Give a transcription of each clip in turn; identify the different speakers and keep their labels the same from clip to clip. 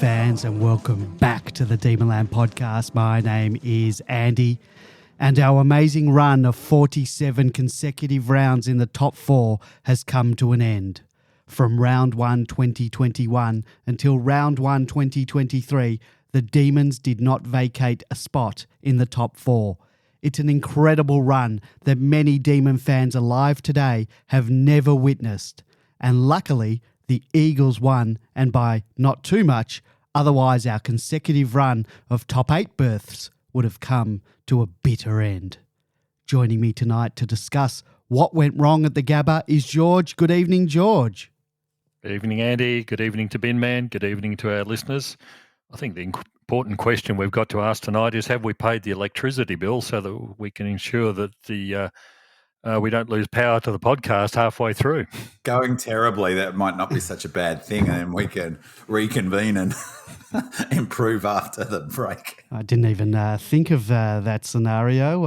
Speaker 1: fans, and welcome back to the Demonland podcast. My name is Andy, and our amazing run of 47 consecutive rounds in the top four has come to an end. From round 1 2021 until round 1 2023, the Demons did not vacate a spot in the top four. It's an incredible run that many Demon fans alive today have never witnessed. And luckily, the Eagles won, and by not too much, otherwise our consecutive run of top 8 berths would have come to a bitter end. Joining me tonight to discuss what went wrong at the Gabba is George. Good evening, George.
Speaker 2: Good evening, Andy. Good evening to Ben Man. Good evening to our listeners. I think the important question we've got to ask tonight is, have we paid the electricity bill so that we can ensure that we don't lose power to the podcast halfway through?
Speaker 3: Going terribly, that might not be such a bad thing, and then we can reconvene and improve after the break.
Speaker 1: I didn't even think of that scenario.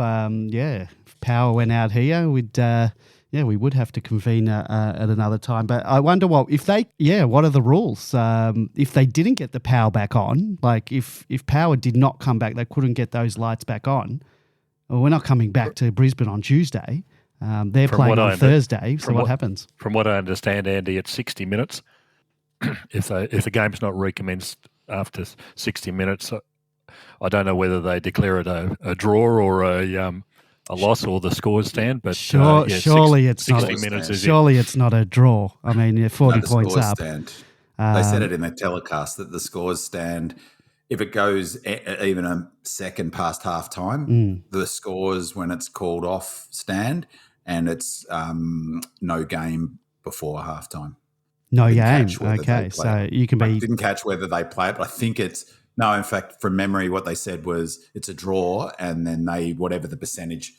Speaker 1: If power went out here, we would have to convene at another time. But I wonder what are the rules? If they didn't get the power back on, like if power did not come back, they couldn't get those lights back on. Well, we're not coming back to Brisbane on Tuesday. They're playing on Thursday, so what happens?
Speaker 2: From what I understand, Andy, it's 60 minutes. If the game's not recommenced after 60 minutes, I don't know whether they declare it a draw or a loss or the scores stand. But
Speaker 1: surely it's
Speaker 2: 60 minutes.
Speaker 1: It's not a draw. I mean, 40 points up.
Speaker 3: Stand. They said it in the telecast that the scores stand. If it goes even a second past half time, the scores when it's called off stand, and it's no game before half time.
Speaker 1: No game. Okay, so you can be.
Speaker 3: I didn't catch whether they play it, but I think it's no. In fact, from memory, what they said was it's a draw, and then whatever the percentage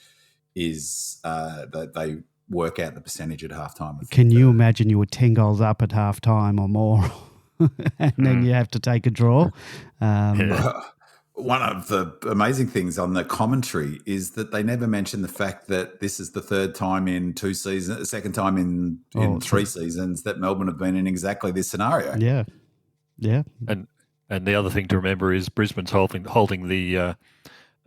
Speaker 3: is, that they work out the percentage at half time.
Speaker 1: Can you imagine you were 10 goals up at half time or more? And then you have to take a draw.
Speaker 3: One of the amazing things on the commentary is that they never mention the fact that this is the third time in 2 seasons, second time in 3 seasons that Melbourne have been in exactly this scenario.
Speaker 1: Yeah.
Speaker 2: And the other thing to remember is Brisbane's holding the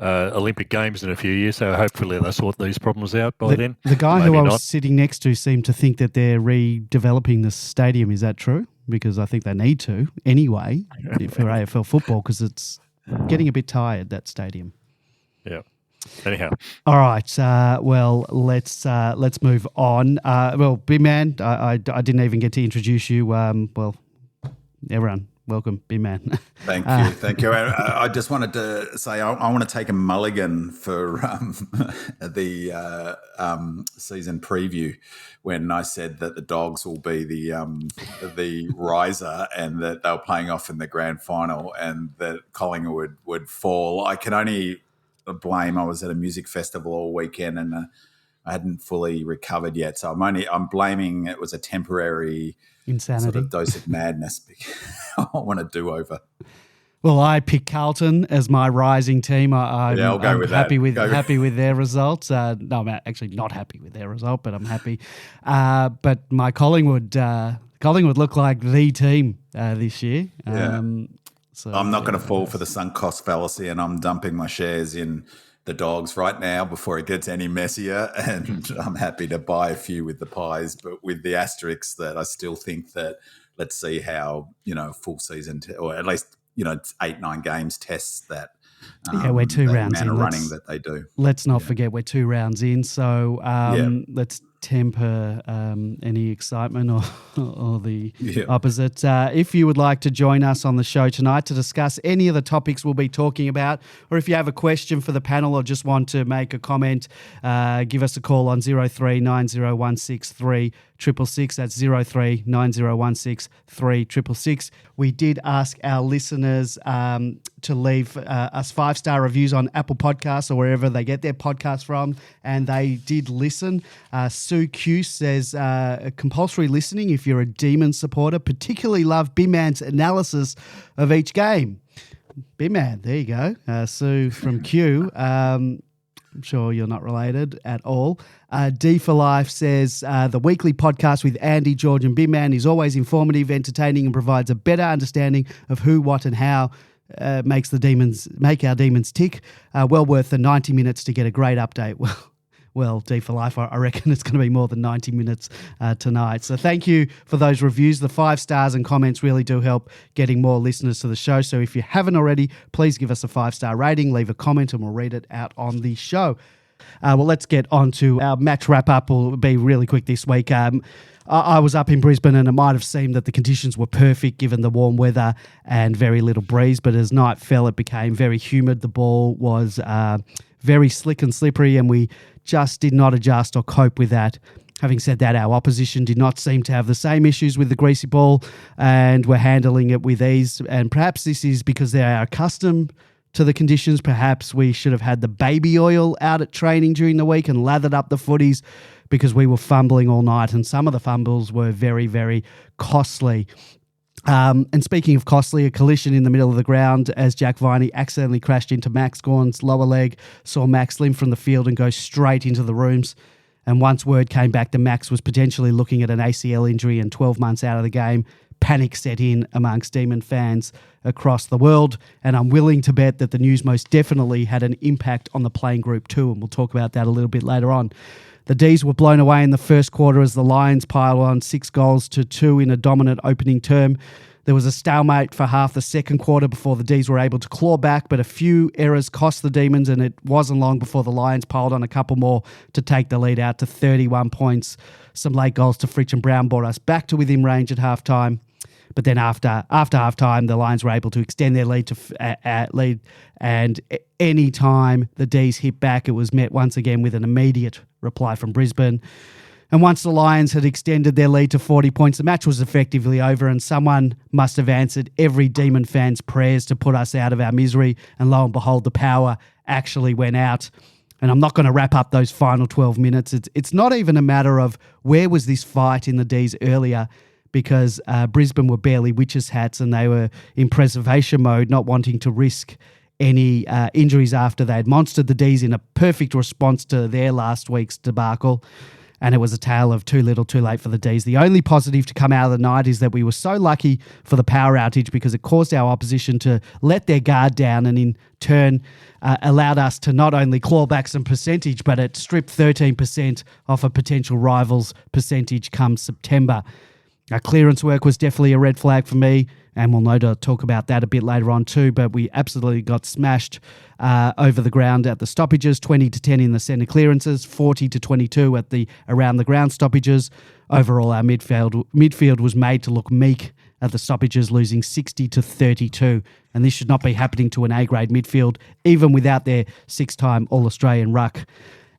Speaker 2: Olympic Games in a few years, so hopefully they'll sort these problems out by then.
Speaker 1: The guy who I was sitting next to seemed to think that they're redeveloping the stadium. Is that true? Because I think they need to anyway for AFL football, because it's getting a bit tired, that stadium.
Speaker 2: Yeah. Anyhow.
Speaker 1: All right. Let's move on. Big Man, I didn't even get to introduce you. Everyone, welcome, Big Man.
Speaker 3: Thank you. I just wanted to say I want to take a mulligan for the season preview when I said that the Dogs will be the riser and that they were playing off in the grand final and that Collingwood would fall. I can only blame I was at a music festival all weekend and I hadn't fully recovered yet, so I'm blaming it was a temporary
Speaker 1: insanity,
Speaker 3: sort of dose of madness. I want a do-over.
Speaker 1: Well, I picked Carlton as my rising team. I'm happy with their results. No, I'm actually not happy with their result, but I'm happy. But my Collingwood look like the team this year. So
Speaker 3: I'm not going to fall for the sunk cost fallacy, and I'm dumping my shares in the Dogs right now before it gets any messier, and I'm happy to buy a few with the pies, but with the asterisks that I still think that let's see how full season or at least 8-9 games tests that.
Speaker 1: We're 2 rounds in.
Speaker 3: Running that they do.
Speaker 1: Let's not forget we're 2 rounds in, so let's temper any excitement or the opposite. If you would like to join us on the show tonight to discuss any of the topics we'll be talking about, or if you have a question for the panel or just want to make a comment, give us a call on 03 9016 3666. That's 03 9016 3666. We did ask our listeners to leave us 5-star reviews on Apple Podcasts or wherever they get their podcasts from, and they did listen. Sue Q says compulsory listening if you're a Demon supporter. Particularly love Bimman's analysis of each game. Bimman, there you go. Sue from Q. I'm sure you're not related at all. D for Life says, the weekly podcast with Andy, George and Bimman is always informative, entertaining and provides a better understanding of who, what and how make our demons tick. Well worth the 90 minutes to get a great update. Well, D for Life, I reckon it's going to be more than 90 minutes tonight. So thank you for those reviews. The 5 stars and comments really do help getting more listeners to the show. So if you haven't already, please give us a 5-star rating, leave a comment and we'll read it out on the show. Well, let's get on to our match wrap-up. We'll be really quick this week. I was up in Brisbane and it might have seemed that the conditions were perfect given the warm weather and very little breeze, but as night fell, it became very humid. The ball was very slick and slippery and we just did not adjust or cope with that. Having said that, our opposition did not seem to have the same issues with the greasy ball and were handling it with ease. And perhaps this is because they are accustomed to the conditions. Perhaps we should have had the baby oil out at training during the week and lathered up the footies because we were fumbling all night and some of the fumbles were very, very costly. And speaking of costly, a collision in the middle of the ground as Jack Viney accidentally crashed into Max Gawn's lower leg, saw Max limp from the field and go straight into the rooms. And once word came back that Max was potentially looking at an ACL injury and 12 months out of the game, panic set in amongst Demon fans across the world. And I'm willing to bet that the news most definitely had an impact on the playing group too, and we'll talk about that a little bit later on. The D's were blown away in the first quarter as the Lions piled on 6-2 in a dominant opening term. There was a stalemate for half the second quarter before the D's were able to claw back, but a few errors cost the Demons, and it wasn't long before the Lions piled on a couple more to take the lead out to 31 points. Some late goals to Fritsch and Brown brought us back to within range at halftime. But then after halftime, the Lions were able to extend their lead and any time the D's hit back, it was met once again with an immediate reply from Brisbane. And once the Lions had extended their lead to 40 points, the match was effectively over and someone must have answered every Demon fan's prayers to put us out of our misery. And lo and behold, the power actually went out. And I'm not going to wrap up those final 12 minutes. It's not even a matter of where was this fight in the D's earlier, because Brisbane were barely witches' hats and they were in preservation mode, not wanting to risk any injuries after they had monstered the D's in a perfect response to their last week's debacle. And it was a tale of too little, too late for the D's. The only positive to come out of the night is that we were so lucky for the power outage because it caused our opposition to let their guard down and in turn allowed us to not only claw back some percentage, but it stripped 13% off a potential rival's percentage come September. Our clearance work was definitely a red flag for me, and we'll no doubt talk about that a bit later on too, but we absolutely got smashed over the ground at the stoppages, 20-10 in the centre clearances, 40-22 at the around the ground stoppages. Overall, our midfield was made to look meek at the stoppages, losing 60-32, and this should not be happening to an A-grade midfield, even without their 6-time All-Australian ruck.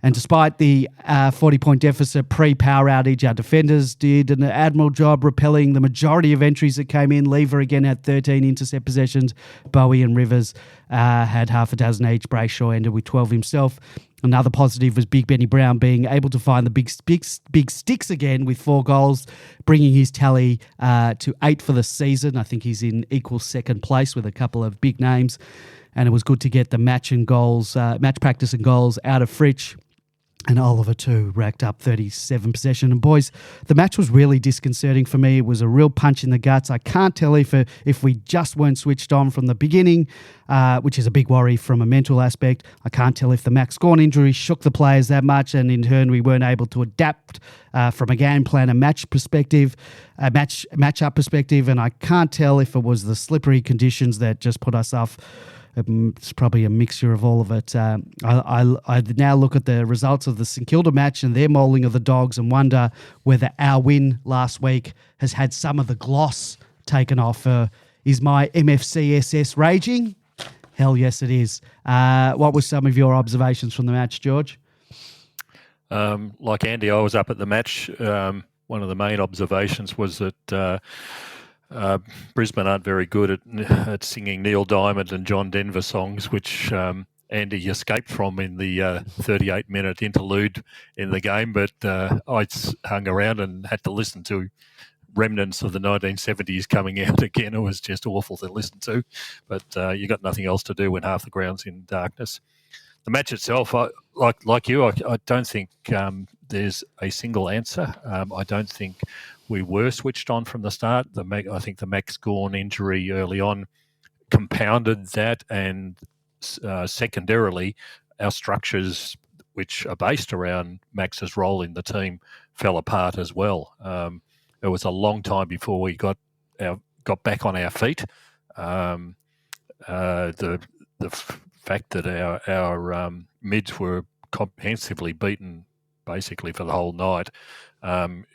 Speaker 1: And despite the 40-point deficit pre-power outage, our defenders did an admirable job repelling the majority of entries that came in. Lever again had 13 intercept possessions. Bowie and Rivers had half a dozen each. Brayshaw ended with 12 himself. Another positive was Big Benny Brown being able to find the big sticks again with 4 goals, bringing his tally to 8 for the season. I think he's in equal second place with a couple of big names. And it was good to get the match practice and goals out of Fritsch. And Oliver too racked up 37 possession. And boys, the match was really disconcerting for me. It was a real punch in the guts. I can't tell if we just weren't switched on from the beginning, which is a big worry from a mental aspect. I can't tell if the Max Gawn injury shook the players that much, and in turn we weren't able to adapt from a game plan and match-up perspective. And I can't tell if it was the slippery conditions that just put us off. It's probably a mixture of all of it. I now look at the results of the St Kilda match and their mauling of the Dogs and wonder whether our win last week has had some of the gloss taken off. Is my MFCSS raging? Hell yes, it is. What were some of your observations from the match, George?
Speaker 2: Like Andy, I was up at the match. One of the main observations was that Brisbane aren't very good at singing Neil Diamond and John Denver songs, which Andy escaped from in the 38-minute interlude in the game. But I hung around and had to listen to remnants of the 1970s coming out again. It was just awful to listen to. But you got nothing else to do when half the ground's in darkness. The match itself, like you, I don't think there's a single answer. I don't think we were switched on from the start. I think the Max Gawn injury early on compounded that, and secondarily, our structures, which are based around Max's role in the team, fell apart as well. It was a long time before we got back on our feet. The fact that our mids were comprehensively beaten basically for the whole night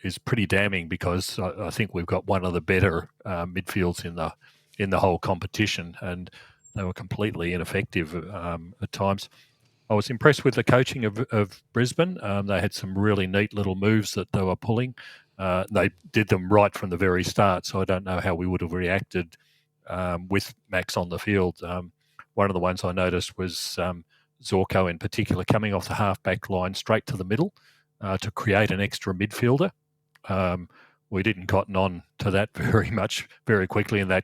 Speaker 2: is pretty damning, because I think we've got one of the better midfields in the whole competition, and they were completely ineffective at times. I was impressed with the coaching of Brisbane. They had some really neat little moves that they were pulling. They did them right from the very start, so I don't know how we would have reacted with Max on the field. One of the ones I noticed was Zorko in particular coming off the half-back line straight to the middle to create an extra midfielder. We didn't cotton on to that very quickly, and that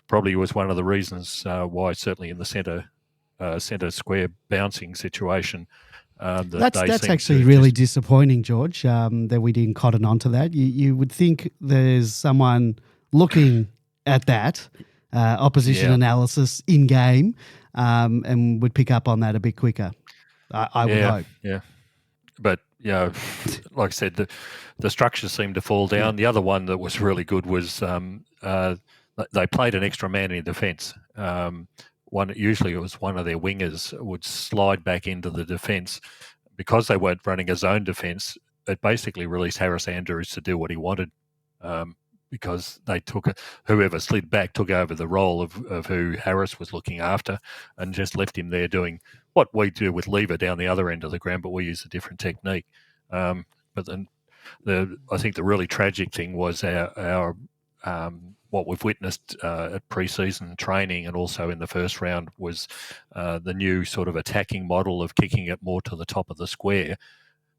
Speaker 2: probably was one of the reasons why, certainly in the centre square bouncing situation,
Speaker 1: that's actually really disappointing, George, that we didn't cotton on to that. You would think there's someone looking at that opposition analysis in game and would pick up on that a bit quicker. I would hope.
Speaker 2: Yeah. But, like I said, the structure seemed to fall down. The other one that was really good was they played an extra man in defence. Usually it was one of their wingers would slide back into the defence. Because they weren't running a zone defence, it basically released Harris Andrews to do what he wanted, because they whoever slid back took over the role of who Harris was looking after, and just left him there doing what we do with Lever down the other end of the ground, but we use a different technique. But then I think the really tragic thing was our what we've witnessed at pre-season training and also in the first round was the new sort of attacking model of kicking it more to the top of the square.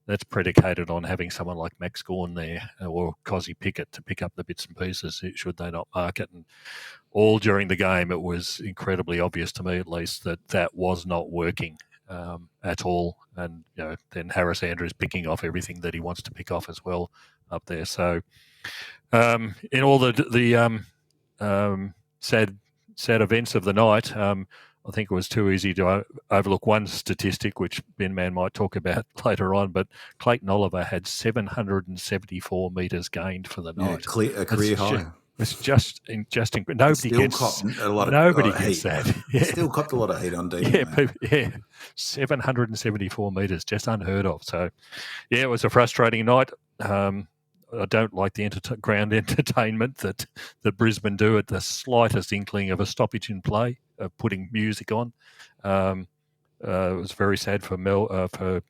Speaker 2: That's predicated on having someone like Max Gawn there or Cozzy Pickett to pick up the bits and pieces should they not mark it. And all during the game, it was incredibly obvious to me, at least, that was not working at all. And then Harris Andrews picking off everything that he wants to pick off as well up there. So in all the sad events of the night, I think it was too easy to overlook one statistic, which Ben Mann might talk about later on, but Clayton Oliver had 774 metres gained for the night.
Speaker 3: A career high.
Speaker 2: It's just incredible. Nobody gets that. Yeah.
Speaker 3: Still copped a lot of heat on D.
Speaker 2: 774 metres, just unheard of. So, it was a frustrating night. I don't like the ground entertainment that Brisbane do at the slightest inkling of a stoppage in play, of putting music on. It was very sad for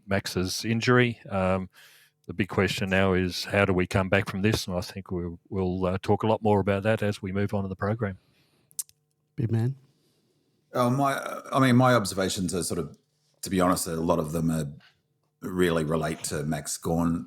Speaker 2: Max's injury. The big question now is, how do we come back from this? And I think we'll talk a lot more about that as we move on in the program.
Speaker 1: Big man.
Speaker 3: My observations are sort of, to be honest, a lot of them really relate to the Max Gawn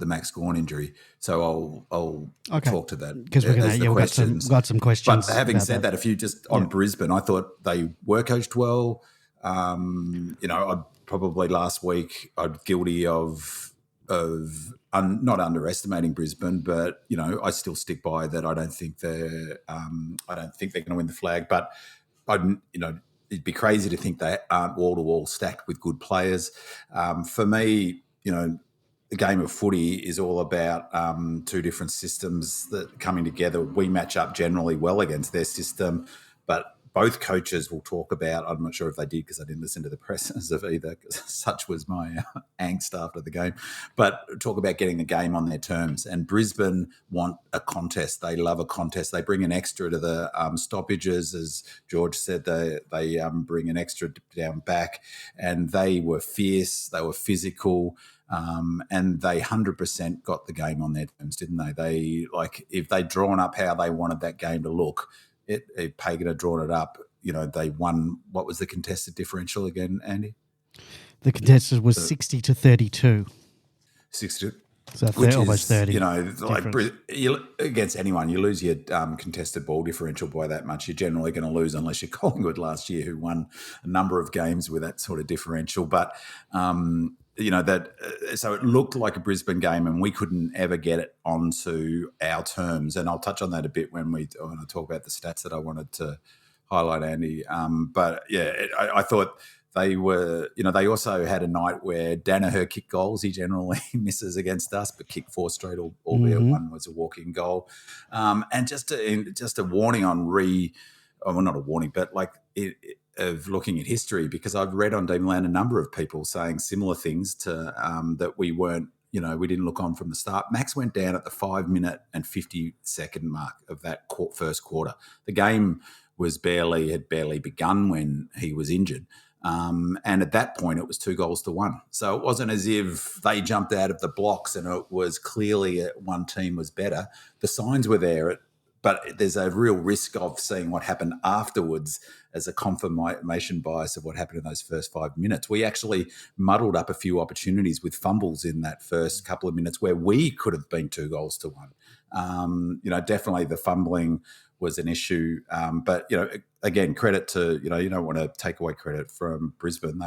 Speaker 3: injury. So I'll talk to that
Speaker 1: because we're got some questions.
Speaker 3: But having said that, if you just on Brisbane, I thought they were coached well. I probably last week I'm guilty of not underestimating Brisbane, but I still stick by that. I don't think they're going to win the flag, but it'd be crazy to think they aren't wall to wall stacked with good players. For me, the game of footy is all about two different systems that coming together. We match up generally well against their system, but both coaches will talk about, I'm not sure if they did because I didn't listen to the presses of either, because such was my angst after the game, but talk about getting the game on their terms. And Brisbane want a contest. They love a contest. They bring an extra to the stoppages. As George said, they bring an extra down back, and they were fierce. They were physical. And they 100% got the game on their terms, didn't they? If they'd drawn up how they wanted that game to look, if Pagan had drawn it up, they won. What was the contested differential again, Andy?
Speaker 1: The contested was 60 to 32.
Speaker 3: 60.
Speaker 1: So
Speaker 3: which
Speaker 1: almost
Speaker 3: is,
Speaker 1: 30.
Speaker 3: Against anyone, you lose your contested ball differential by that much. You're generally going to lose unless you're Collingwood last year, who won a number of games with that sort of differential. But so it looked like a Brisbane game, and we couldn't ever get it onto our terms. And I'll touch on that a bit when I talk about the stats that I wanted to highlight, Andy. I thought they were, they also had a night where Danaher kicked goals. He generally misses against us, but kicked 4 straight, albeit one was a walk-in goal. And just a warning on not a warning, but of looking at history, because I've read on Demonland a number of people saying similar things to that we weren't, we didn't look on from the start. Max went down at the 5-minute and 50-second mark of that first quarter. The game had barely begun when he was injured. And at that point, it was 2-1. So it wasn't as if they jumped out of the blocks and it was clearly one team was better. The signs were there, but there's a real risk of seeing what happened afterwards as a confirmation bias of what happened in those first 5 minutes. We actually muddled up a few opportunities with fumbles in that first couple of minutes where we could have been 2-1. Definitely the fumbling was an issue. But, again, credit to, you don't want to take away credit from Brisbane.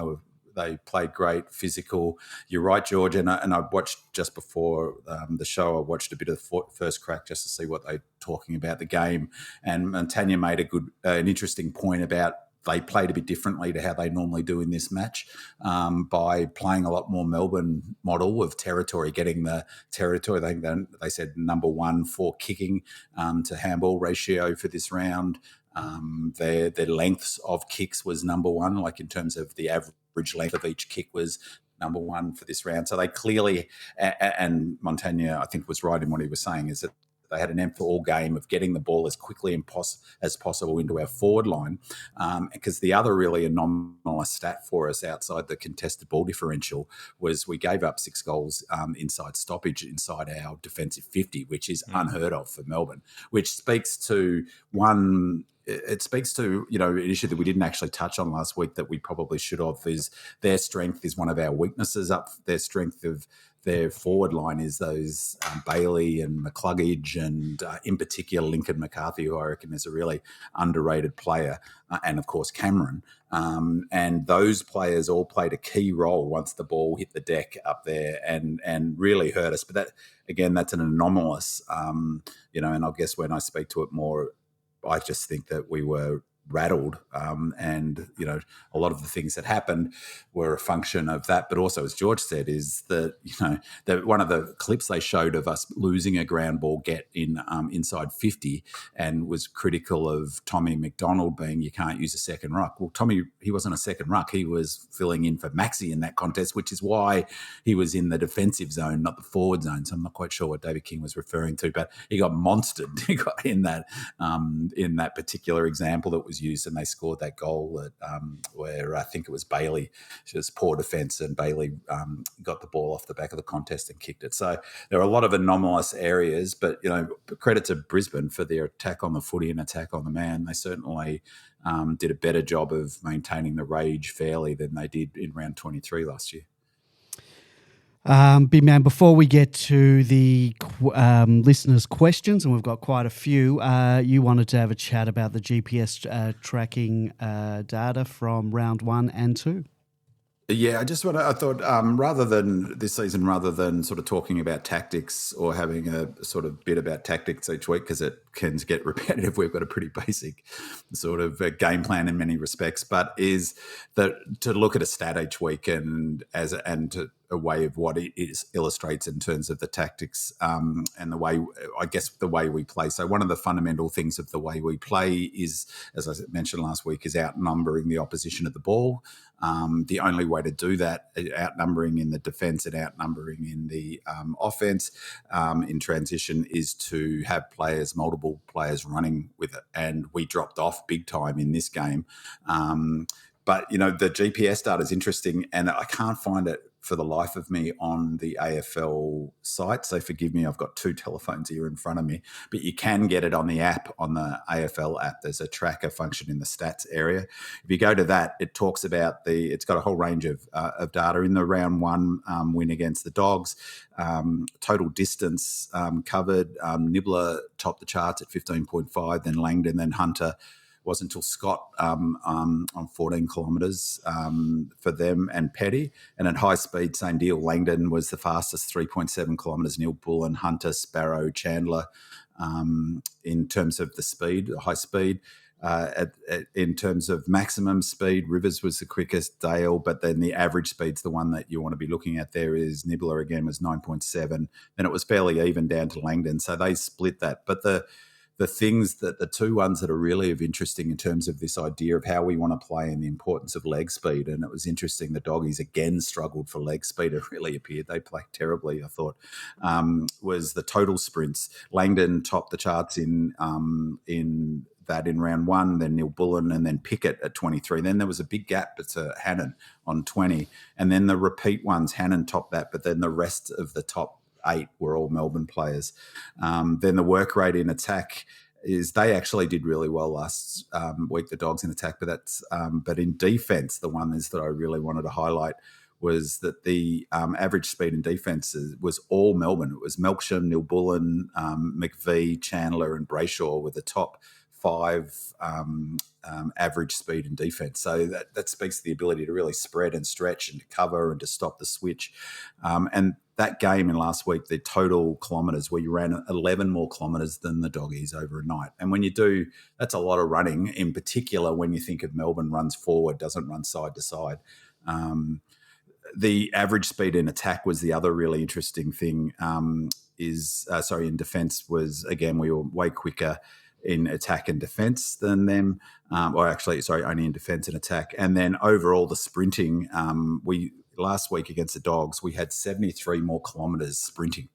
Speaker 3: They played great, physical. You're right, George. And I watched just before the show, I watched a bit of the first crack just to see what they're talking about the game. And Tanya made an interesting point about they played a bit differently to how they normally do in this match by playing a lot more Melbourne model of territory, getting the territory. I think they said number 1 for kicking to handball ratio for this round. Their lengths of kicks was number 1, like in terms of the average length of each kick was number 1 for this round. So they clearly, and Montagna, I think, was right in what he was saying, is that they had an aim for all game of getting the ball as quickly as possible into our forward line. Because the other really anomalous stat for us outside the contested ball differential was we gave up 6 goals inside stoppage inside our defensive 50, which is unheard of for Melbourne, which speaks to an issue that we didn't actually touch on last week that we probably should have, is their strength is one of our weaknesses. Their strength of their forward line is those Bailey and McCluggage and in particular Lincoln McCarthy, who I reckon is a really underrated player, and of course Cameron. And those players all played a key role once the ball hit the deck up there and really hurt us. But that, again, that's an anomalous, and I guess when I speak to it more, I just think that we were rattled, and a lot of the things that happened were a function of that. But also, as George said, is that that one of the clips they showed of us losing a ground ball get in inside 50, and was critical of Tommy McDonald being, you can't use a second ruck. Well, Tommy, he wasn't a second ruck. He was filling in for Maxi in that contest, which is why he was in the defensive zone, not the forward zone. So I'm not quite sure what David King was referring to, but he got monstered. He got in that particular example that was used, and they scored that goal where I think it was Bailey. It was poor defence, and Bailey got the ball off the back of the contest and kicked it. So there are a lot of anomalous areas, but credit to Brisbane for their attack on the footy and attack on the man. They certainly did a better job of maintaining the rage fairly than they did in round 23 last year.
Speaker 1: Big man, before we get to the listeners' questions, and we've got quite a few, you wanted to have a chat about the GPS tracking data from round 1 and 2.
Speaker 3: Yeah, I thought rather than this season, rather than sort of talking about tactics or having a sort of bit about tactics each week, because it can get repetitive, we've got a pretty basic sort of game plan in many respects, but is that to look at a stat each week and a way of what it illustrates in terms of the tactics and the way, I guess, the way we play. So one of the fundamental things of the way we play is, as I mentioned last week, is outnumbering the opposition at the ball. The only way to do that, outnumbering in the defence and outnumbering in the offence in transition, is to have multiple players running with it. And we dropped off big time in this game. But, the GPS data is interesting, and I can't find it for the life of me on the AFL site. So forgive me, I've got two telephones here in front of me, but you can get it on the app, on the AFL app. There's a tracker function in the stats area. If you go to that, it talks about it's got a whole range of data in the round one win against the Dogs. Total distance covered. Nibbler topped the charts at 15.5, then Langdon, then Hunter. Wasn't until Scott on 14 kilometres for them, and Petty. And at high speed, same deal. Langdon was the fastest, 3.7 kilometres. Neil Bullen, Hunter, Sparrow, Chandler in terms of the speed, high speed. In terms of maximum speed, Rivers was the quickest, Dale, but then the average speed's the one that you want to be looking at there is Nibbler again was 9.7. Then it was fairly even down to Langdon. So they split that. But the things that the two ones that are really of interesting in terms of this idea of how we want to play and the importance of leg speed. And it was interesting. The Doggies again struggled for leg speed. It really appeared they played terribly, I thought, was the total sprints. Langdon topped the charts in round one, then Neil Bullen, and then Pickett at 23. Then there was a big gap to Hannon on 20. And then the repeat ones, Hannon topped that, but then the rest of the top 8 were all Melbourne players. Then the work rate in attack is they actually did really well last week, the Dogs in attack, but in defence, the one is that I really wanted to highlight was that the average speed in defence was all Melbourne. It was Melksham, Neil Bullen, McVie, Chandler and Brayshaw were the top 5 average speed in defence. So that speaks to the ability to really spread and stretch and to cover and to stop the switch. And that game in last week, the total kilometres, we ran 11 more kilometres than the Doggies over a night. And when you do, that's a lot of running, in particular when you think of Melbourne runs forward, doesn't run side to side. The average speed in attack was the other really interesting thing in defence was, again, we were way quicker in attack and defence than them. Only in defence and attack. And then overall the sprinting, last week against the Dogs, we had 73 more kilometres sprinting,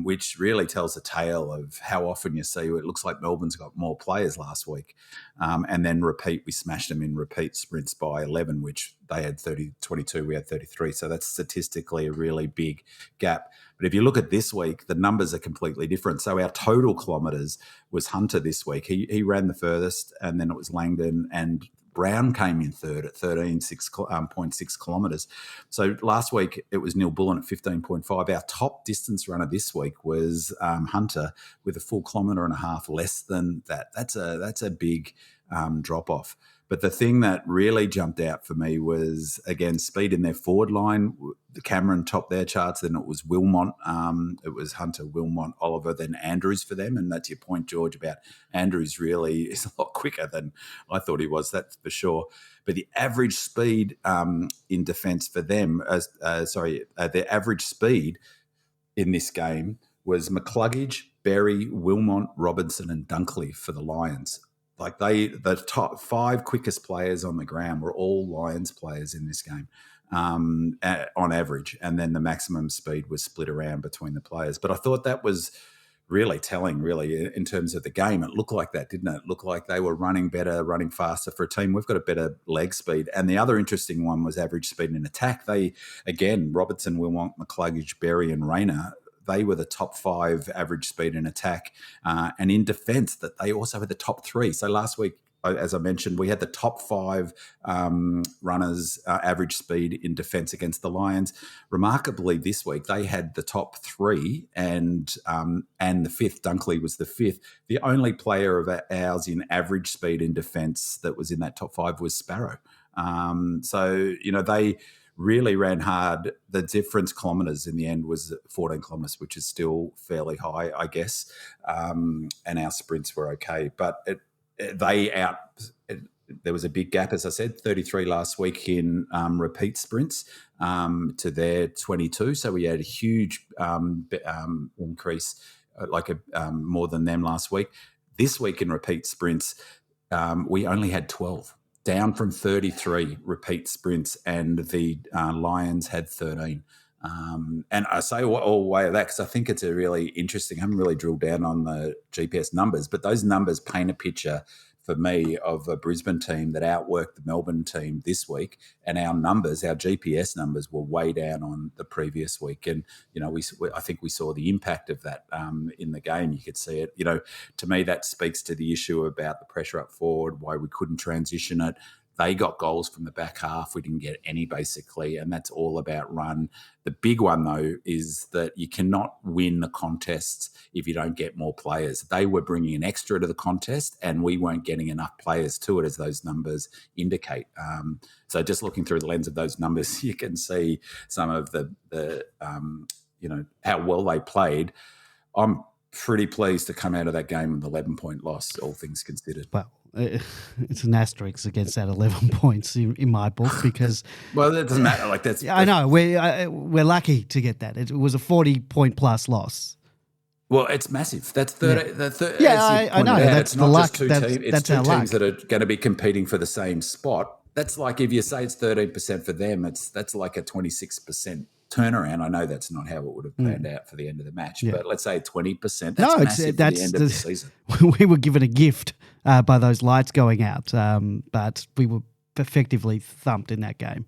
Speaker 3: which really tells a tale of how often you see it looks like Melbourne's got more players last week. And then we smashed them in repeat sprints by 11, which they had 22, we had 33. So that's statistically a really big gap. But if you look at this week, the numbers are completely different. So our total kilometres was Hunter this week. He ran the furthest, and then it was Langdon, and Brown came in third at 13.6 kilometres. So last week it was Neil Bullen at 15.5. Our top distance runner this week was Hunter with a full kilometre and a half less than that. That's a big drop off. But the thing that really jumped out for me was, again, speed in their forward line. Cameron topped their charts, then it was Wilmot. It was Hunter, Wilmot, Oliver, then Andrews for them. And that's your point, George, about Andrews really is a lot quicker than I thought he was, that's for sure. But the average speed in defence for them, their average speed in this game was McCluggage, Berry, Wilmot, Robinson and Dunkley for the Lions. Like the top 5 quickest players on the ground were all Lions players in this game on average. And then the maximum speed was split around between the players. But I thought that was really telling, really, in terms of the game. It looked like that, didn't it? It looked like they were running better, running faster for a team. We've got a better leg speed. And the other interesting one was average speed in attack. Robertson, Wilmot, McCluggage, Berry and Rayner, they were the top 5 average speed in attack, and in defence that they also had the top 3. So last week, as I mentioned, we had the top 5 runners average speed in defence against the Lions. Remarkably, this week they had the top 3, and the 5th, Dunkley was the 5th. The only player of ours in average speed in defence that was in that top 5 was Sparrow. They really ran hard. The difference kilometres in the end was 14 kilometres, which is still fairly high, I guess. And our sprints were okay. But there was a big gap, as I said, 33 last week in repeat sprints to their 22. So we had a huge increase, more than them last week. This week in repeat sprints, we only had 12. Down from 33 repeat sprints, and the Lions had 13. And I say all the way of that because I think it's a really interesting. I haven't really drilled down on the GPS numbers, but those numbers paint a picture for me of a Brisbane team that outworked the Melbourne team this week, and our GPS numbers were way down on the previous week. And I think we saw the impact of that in the game. You could see it. To me, that speaks to the issue about the pressure up forward, why we couldn't transition it. They got goals from the back half. We didn't get any, basically, and that's all about run. The big one, though, is that you cannot win the contests if you don't get more players. They were bringing an extra to the contest, and we weren't getting enough players to it, as those numbers indicate. So just looking through the lens of those numbers, you can see some of the how well they played. I'm pretty pleased to come out of that game with an 11-point loss, all things considered.
Speaker 1: Well, it's an asterisk against that 11 points in my book because
Speaker 3: well, that doesn't matter.
Speaker 1: I know we're lucky to get that. It was a 40-point plus loss.
Speaker 3: Well, it's massive. That's 30.
Speaker 1: I know. That's
Speaker 3: it's
Speaker 1: the
Speaker 3: not
Speaker 1: luck.
Speaker 3: Just two teams. It's two teams
Speaker 1: luck.
Speaker 3: that are going to be competing for the same spot. That's like if you say it's 13% for them, that's like a 26% turnaround. I know that's not how it would have panned out for the end of the match, but let's say 20%. That's massive for the end of the season.
Speaker 1: We were given a gift by those lights going out, but we were effectively thumped in that game.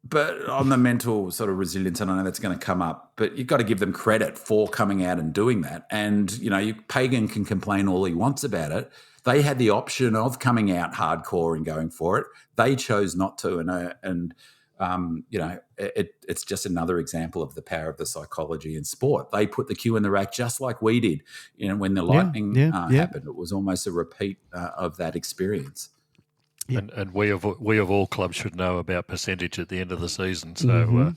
Speaker 3: But on the mental sort of resilience, and I know that's going to come up, but you've got to give them credit for coming out and doing that. And, Pagan can complain all he wants about it. They had the option of coming out hardcore and going for it. They chose not to, it's just another example of the power of the psychology in sport. They put the cue in the rack just like we did. When the Lightning happened, it was almost a repeat of that experience.
Speaker 2: Yep. And we of all clubs should know about percentage at the end of the season. So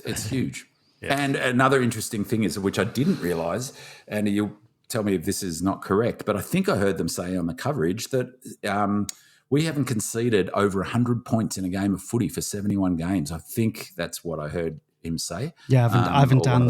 Speaker 3: it's huge. Yeah. And another interesting thing is, which I didn't realise, and you'll tell me if this is not correct, but I think I heard them say on the coverage that we haven't conceded over 100 points in a game of footy for 71 games. I think that's what I heard him say.
Speaker 1: Yeah, I haven't done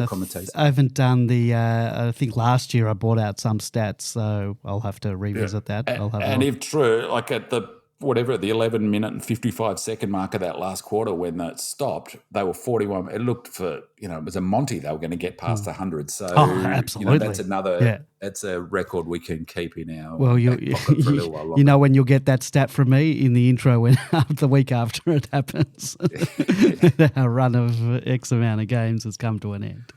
Speaker 1: the. I think last year I brought out some stats, so I'll have to revisit that.
Speaker 3: And if true, like at the 11-minute and 55-second mark of that last quarter when that stopped, they were 41. It looked it was a Monty. They were going to get past 100. So
Speaker 1: absolutely,
Speaker 3: that's another. That's a record we can keep in our.
Speaker 1: Well, when you'll get that stat from me in the intro when the week after it happens, our run of X amount of games has come to an end.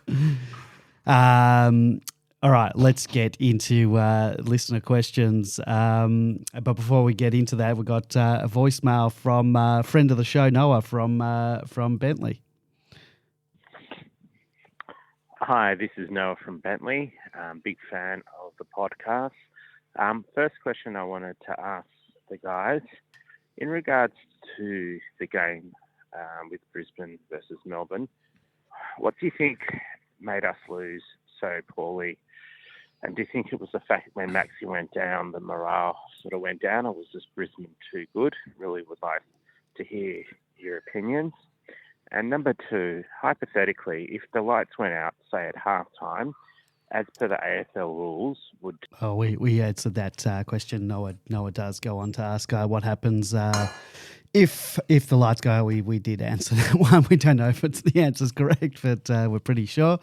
Speaker 1: All right, let's get into listener questions. But before we get into that, we've got a voicemail from a friend of the show, Noah, from Bentley.
Speaker 4: Hi, this is Noah from Bentley. Big fan of the podcast. First question I wanted to ask the guys, in regards to the game with Brisbane versus Melbourne, what do you think made us lose so poorly? And do you think it was the fact when Maxi went down, the morale sort of went down, or was just Brisbane too good? Really would like to hear your opinions. And number two, hypothetically, if the lights went out, say at halftime, as per the AFL rules, would...
Speaker 1: Oh, we answered that question. Noah does go on to ask what happens if the lights go out. We did answer that one. We don't know if the answer's correct, but we're pretty sure.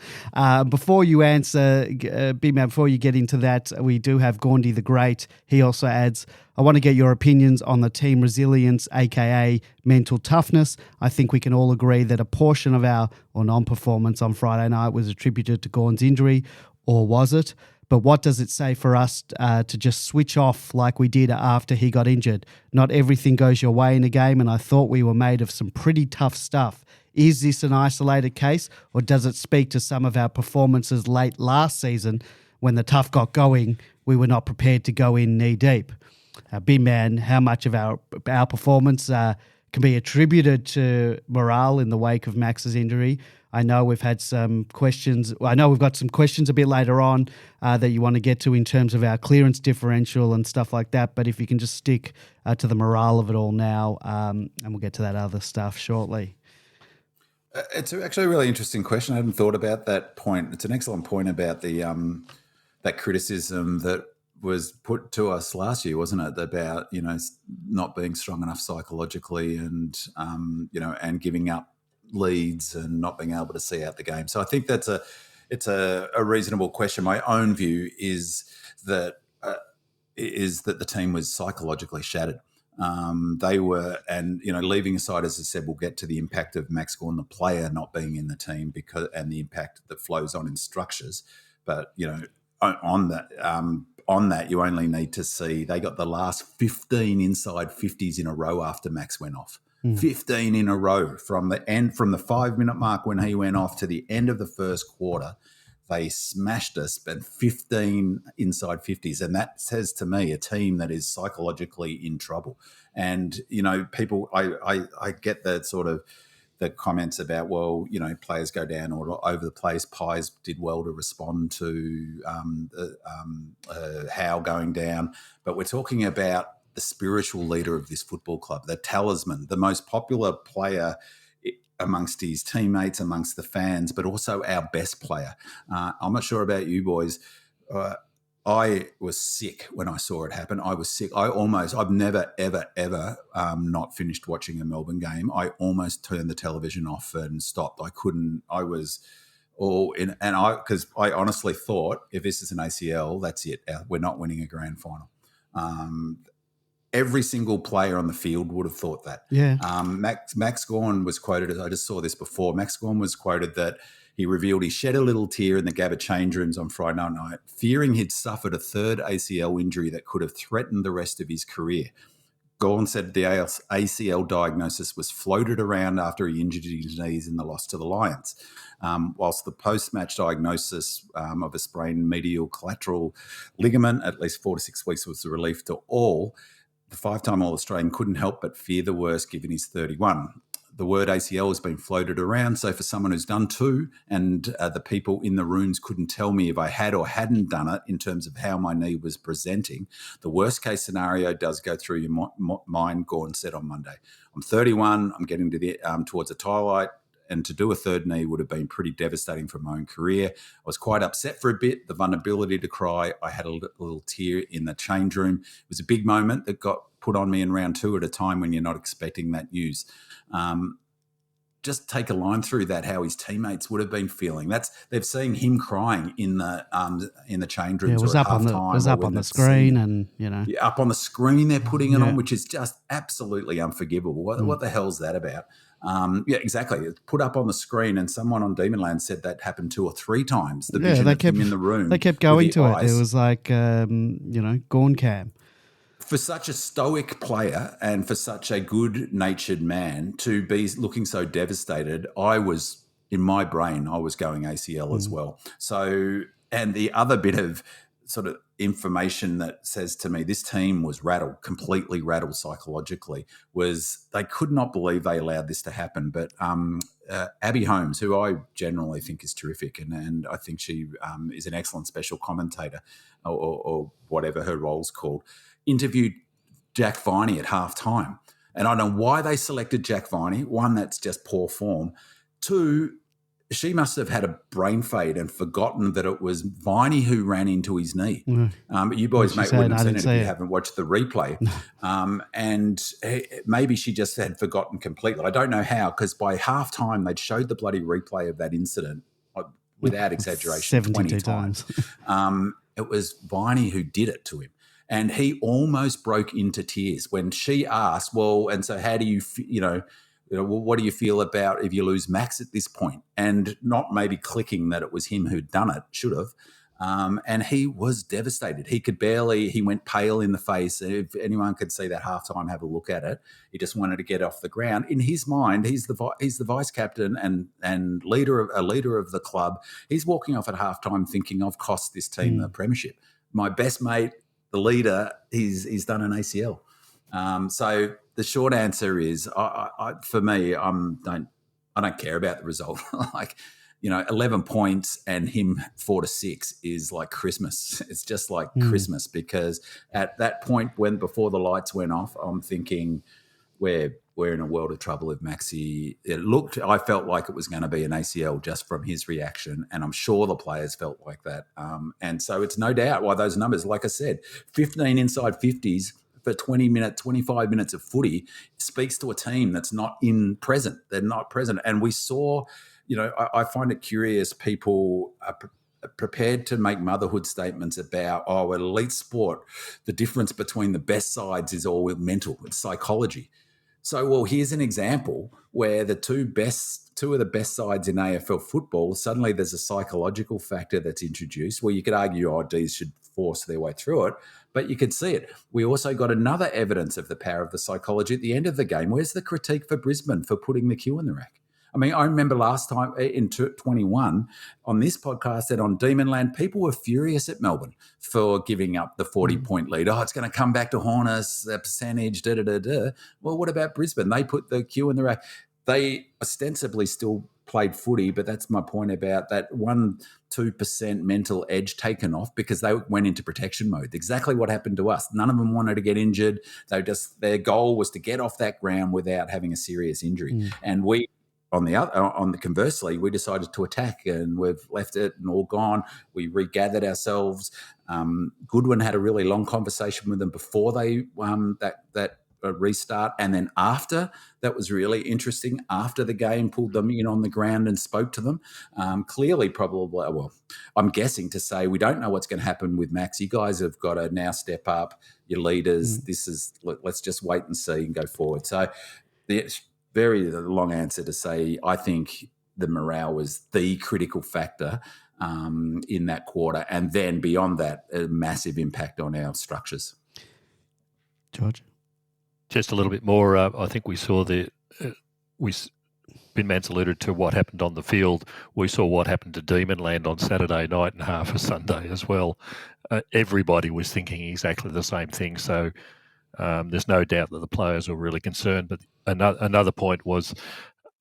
Speaker 1: Before you answer, B-Man, before you get into that, we do have Gaundy the Great. He also adds, I want to get your opinions on the team resilience, aka mental toughness. I think we can all agree that a portion of our non-performance on Friday night was attributed to Gawn's injury, or was it? But what does it say for us to just switch off like we did after he got injured? Not everything goes your way in a game, and I thought we were made of some pretty tough stuff. Is this an isolated case, or does it speak to some of our performances late last season when the tough got going, we were not prepared to go in knee deep? B-Man, how much of our performance can be attributed to morale in the wake of Max's injury? I know we've had some questions. I know we've got some questions a bit later on that you want to get to in terms of our clearance differential and stuff like that. But if you can just stick to the morale of it all now, and we'll get to that other stuff shortly.
Speaker 3: It's actually a really interesting question. I hadn't thought about that point. It's an excellent point about the that criticism that was put to us last year, wasn't it? About not being strong enough psychologically and and giving up leads and not being able to see out the game. So I think it's a reasonable question. My own view is that the team was psychologically shattered. They were, and leaving aside, as I said, we'll get to the impact of Max Gawn, the player, not being in the team and the impact that flows on in structures. But on that, you only need to see they got the last 15 inside 50s in a row after Max went off. 15 in a row from the 5-minute mark when he went off to the end of the first quarter. They smashed us, but 15 inside 50s. And that says to me a team that is psychologically in trouble. And, people, I get that sort of the comments about, players go down all over the place. Pies did well to respond to Howe going down. But we're talking about the spiritual leader of this football club, the talisman, the most popular player amongst his teammates, amongst the fans, but also our best player. I'm not sure about you boys. I was sick when I saw it happen. I was sick. I've never, ever, ever not finished watching a Melbourne game. I almost turned the television off and stopped. Because I honestly thought if this is an ACL, that's it. We're not winning a grand final. Every single player on the field would have thought that.
Speaker 1: Yeah.
Speaker 3: Max Gawn was quoted, I just saw this before, Max Gawn was quoted that he revealed he shed a little tear in the Gabba change rooms on Friday night, fearing he'd suffered a third ACL injury that could have threatened the rest of his career. Gawn said the ACL diagnosis was floated around after he injured his knees in the loss to the Lions. Whilst the post-match diagnosis of a sprained medial collateral ligament, at least 4 to 6 weeks, was a relief to all, the 5-time All-Australian couldn't help but fear the worst given he's 31. The word ACL has been floated around, so for someone who's done two, and the people in the rooms couldn't tell me if I had or hadn't done it in terms of how my knee was presenting, the worst-case scenario does go through your mind, Gawn said on Monday. I'm 31, I'm getting to towards a twilight, and to do a third knee would have been pretty devastating for my own career. I was quite upset for a bit, the vulnerability to cry. I had a little tear in the change room. It was a big moment that got put on me in round two at a time when you're not expecting that news. Just take a line through that, how his teammates would have been feeling. They've seen him crying in the change rooms.
Speaker 1: Yeah, it was up on the screen, and
Speaker 3: up on the screen they're putting it on, which is just absolutely unforgivable. What the hell's that about? Yeah, exactly. It's put up on the screen, and someone on Demonland said that happened 2 or 3 times. The vision of him in the room.
Speaker 1: They kept going to it. It was like Gawn cam.
Speaker 3: For such a stoic player and for such a good-natured man to be looking so devastated, in my brain, I was going ACL as well. So, and the other bit of sort of information that says to me this team was completely rattled psychologically, was they could not believe they allowed this to happen. But Abby Holmes, who I generally think is terrific, and I think she is an excellent special commentator or whatever her role's called, interviewed Jack Viney at halftime. And I don't know why they selected Jack Viney. One, that's just poor form. 2, she must have had a brain fade and forgotten that it was Viney who ran into his knee. But you boys wouldn't have seen it if you haven't watched the replay. And maybe she just had forgotten completely. I don't know how, because by halftime they'd showed the bloody replay of that incident, without exaggeration, 20 times. It was Viney who did it to him. And he almost broke into tears when she asked, well, and so how do you, what do you feel about if you lose Max at this point? And not maybe clicking that it was him who'd done it, should have. And he was devastated. He went pale in the face. If anyone could see that halftime, have a look at it. He just wanted to get off the ground. In his mind, he's the vice captain and leader of the club. He's walking off at halftime thinking, I've cost this team the premiership. My best mate, the leader, he's done an ACL. So the short answer is, for me, I don't care about the result. 11 points and him 4 to 6 is like Christmas. It's just like Christmas, because at that point before the lights went off, I'm thinking we're in a world of trouble with Maxi. I felt like it was going to be an ACL just from his reaction, and I'm sure the players felt like that. And so it's no doubt why those numbers, like I said, 15 inside 50s for 25 minutes of footy speaks to a team that's not present. They're not present. And we saw, I find it curious, people are prepared to make motherhood statements about, elite sport, the difference between the best sides is all mental, it's psychology. So, well, here's an example where the two of the best sides in AFL football, suddenly there's a psychological factor that's introduced where you could argue Ds should force their way through it, but you could see it. We also got another evidence of the power of the psychology at the end of the game. Where's the critique for Brisbane for putting the cue in the rack? I mean, I remember last time in 21 on this podcast and on Demonland, people were furious at Melbourne for giving up the 40-point lead. Oh, it's going to come back to haunt us, the percentage, da-da-da-da. Well, what about Brisbane? They put the cue in the rack. They ostensibly still played footy, but that's my point about that 1-2% mental edge taken off because they went into protection mode. Exactly what happened to us. None of them wanted to get injured. Their goal was to get off that ground without having a serious injury. And we, conversely, we decided to attack and we've left it and all gone. We regathered ourselves. Goodwin had a really long conversation with them before they that restart, and then after. That was really interesting. After the game, pulled them in on the ground and spoke to them. Clearly, probably, I'm guessing to say we don't know what's going to happen with Max. You guys have got to now step up. Your leaders. Let's just wait and see and go forward. So the very long answer to say I think the morale was the critical factor in that quarter, and then beyond that, a massive impact on our structures.
Speaker 1: George?
Speaker 2: Just a little bit more. I think we saw Binman's alluded to what happened on the field. We saw what happened to Demonland on Saturday night and half of Sunday as well. Everybody was thinking exactly the same thing. So there's no doubt that the players were really concerned. But another point was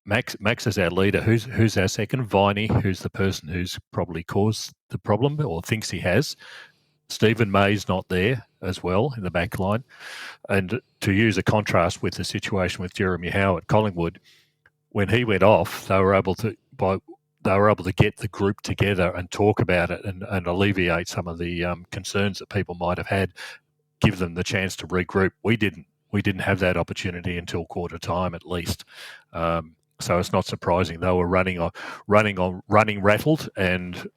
Speaker 2: Max is our leader. Who's our second? Viney, who's the person who's probably caused the problem or thinks he has. Stephen May's not there as well in the back line. And to use a contrast with the situation with Jeremy Howe at Collingwood, when he went off, they were able to get the group together and talk about it and alleviate some of the concerns that people might have had, give them the chance to regroup. We didn't have that opportunity until quarter time at least. So it's not surprising they were running rattled, and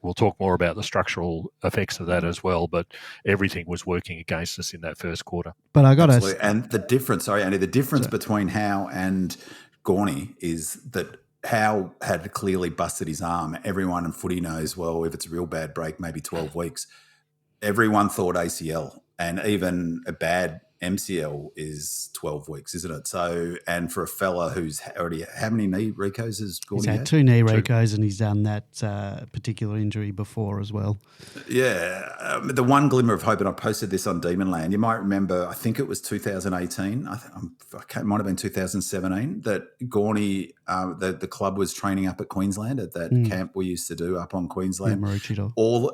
Speaker 2: we'll talk more about the structural effects of that as well, but everything was working against us in that first quarter.
Speaker 1: But I got to...
Speaker 3: And the difference, Andy, the difference between Howe and Gawney is that Howe had clearly busted his arm. Everyone in footy knows, well, if it's a real bad break, maybe 12 weeks. Everyone thought ACL, and even a bad MCL is 12 weeks, isn't it? So, and for a fella who's already, how many knee recos has Gawney
Speaker 1: He's had 2 knee recos, and he's done that particular injury before as well.
Speaker 3: Yeah. The one glimmer of hope, and I posted this on Demonland, you might remember, I think it was 2018, it might have been 2017, that Gawney, the club was training up at Queensland at that camp we used to do up on Queensland.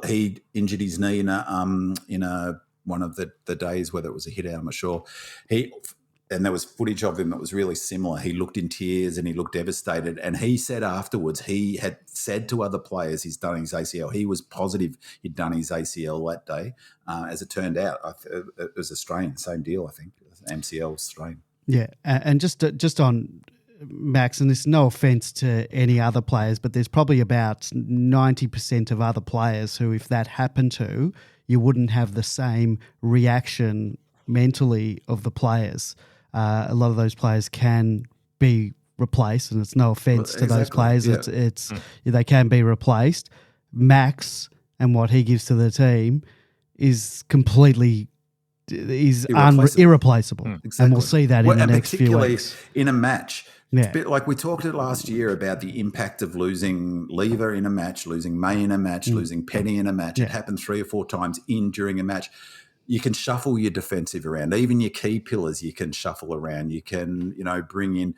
Speaker 3: He injured his knee in a one of the days, whether it was a hit out, I'm not sure. And there was footage of him that was really similar. He looked in tears and he looked devastated. And he said afterwards, he had said to other players he's done his ACL. He was positive he'd done his ACL that day. As it turned out, it was a strain, same deal, I think, MCL strain.
Speaker 1: Yeah, and just on Max, and there's no offence to any other players, but there's probably about 90% of other players who, if that happened to, you wouldn't have the same reaction mentally of the players. A lot of those players can be replaced, and it's no offence to those players. Yeah. They can be replaced. Max and what he gives to the team is completely irreplaceable.
Speaker 3: Exactly.
Speaker 1: And we'll see that in the next few weeks.
Speaker 3: In a match. Yeah. It's a bit like we talked last year about the impact of losing Lever in a match, losing May in a match, losing Penny in a match. Yeah. It happened 3 or 4 times during a match. You can shuffle your defensive around. Even your key pillars you can shuffle around. You can, bring in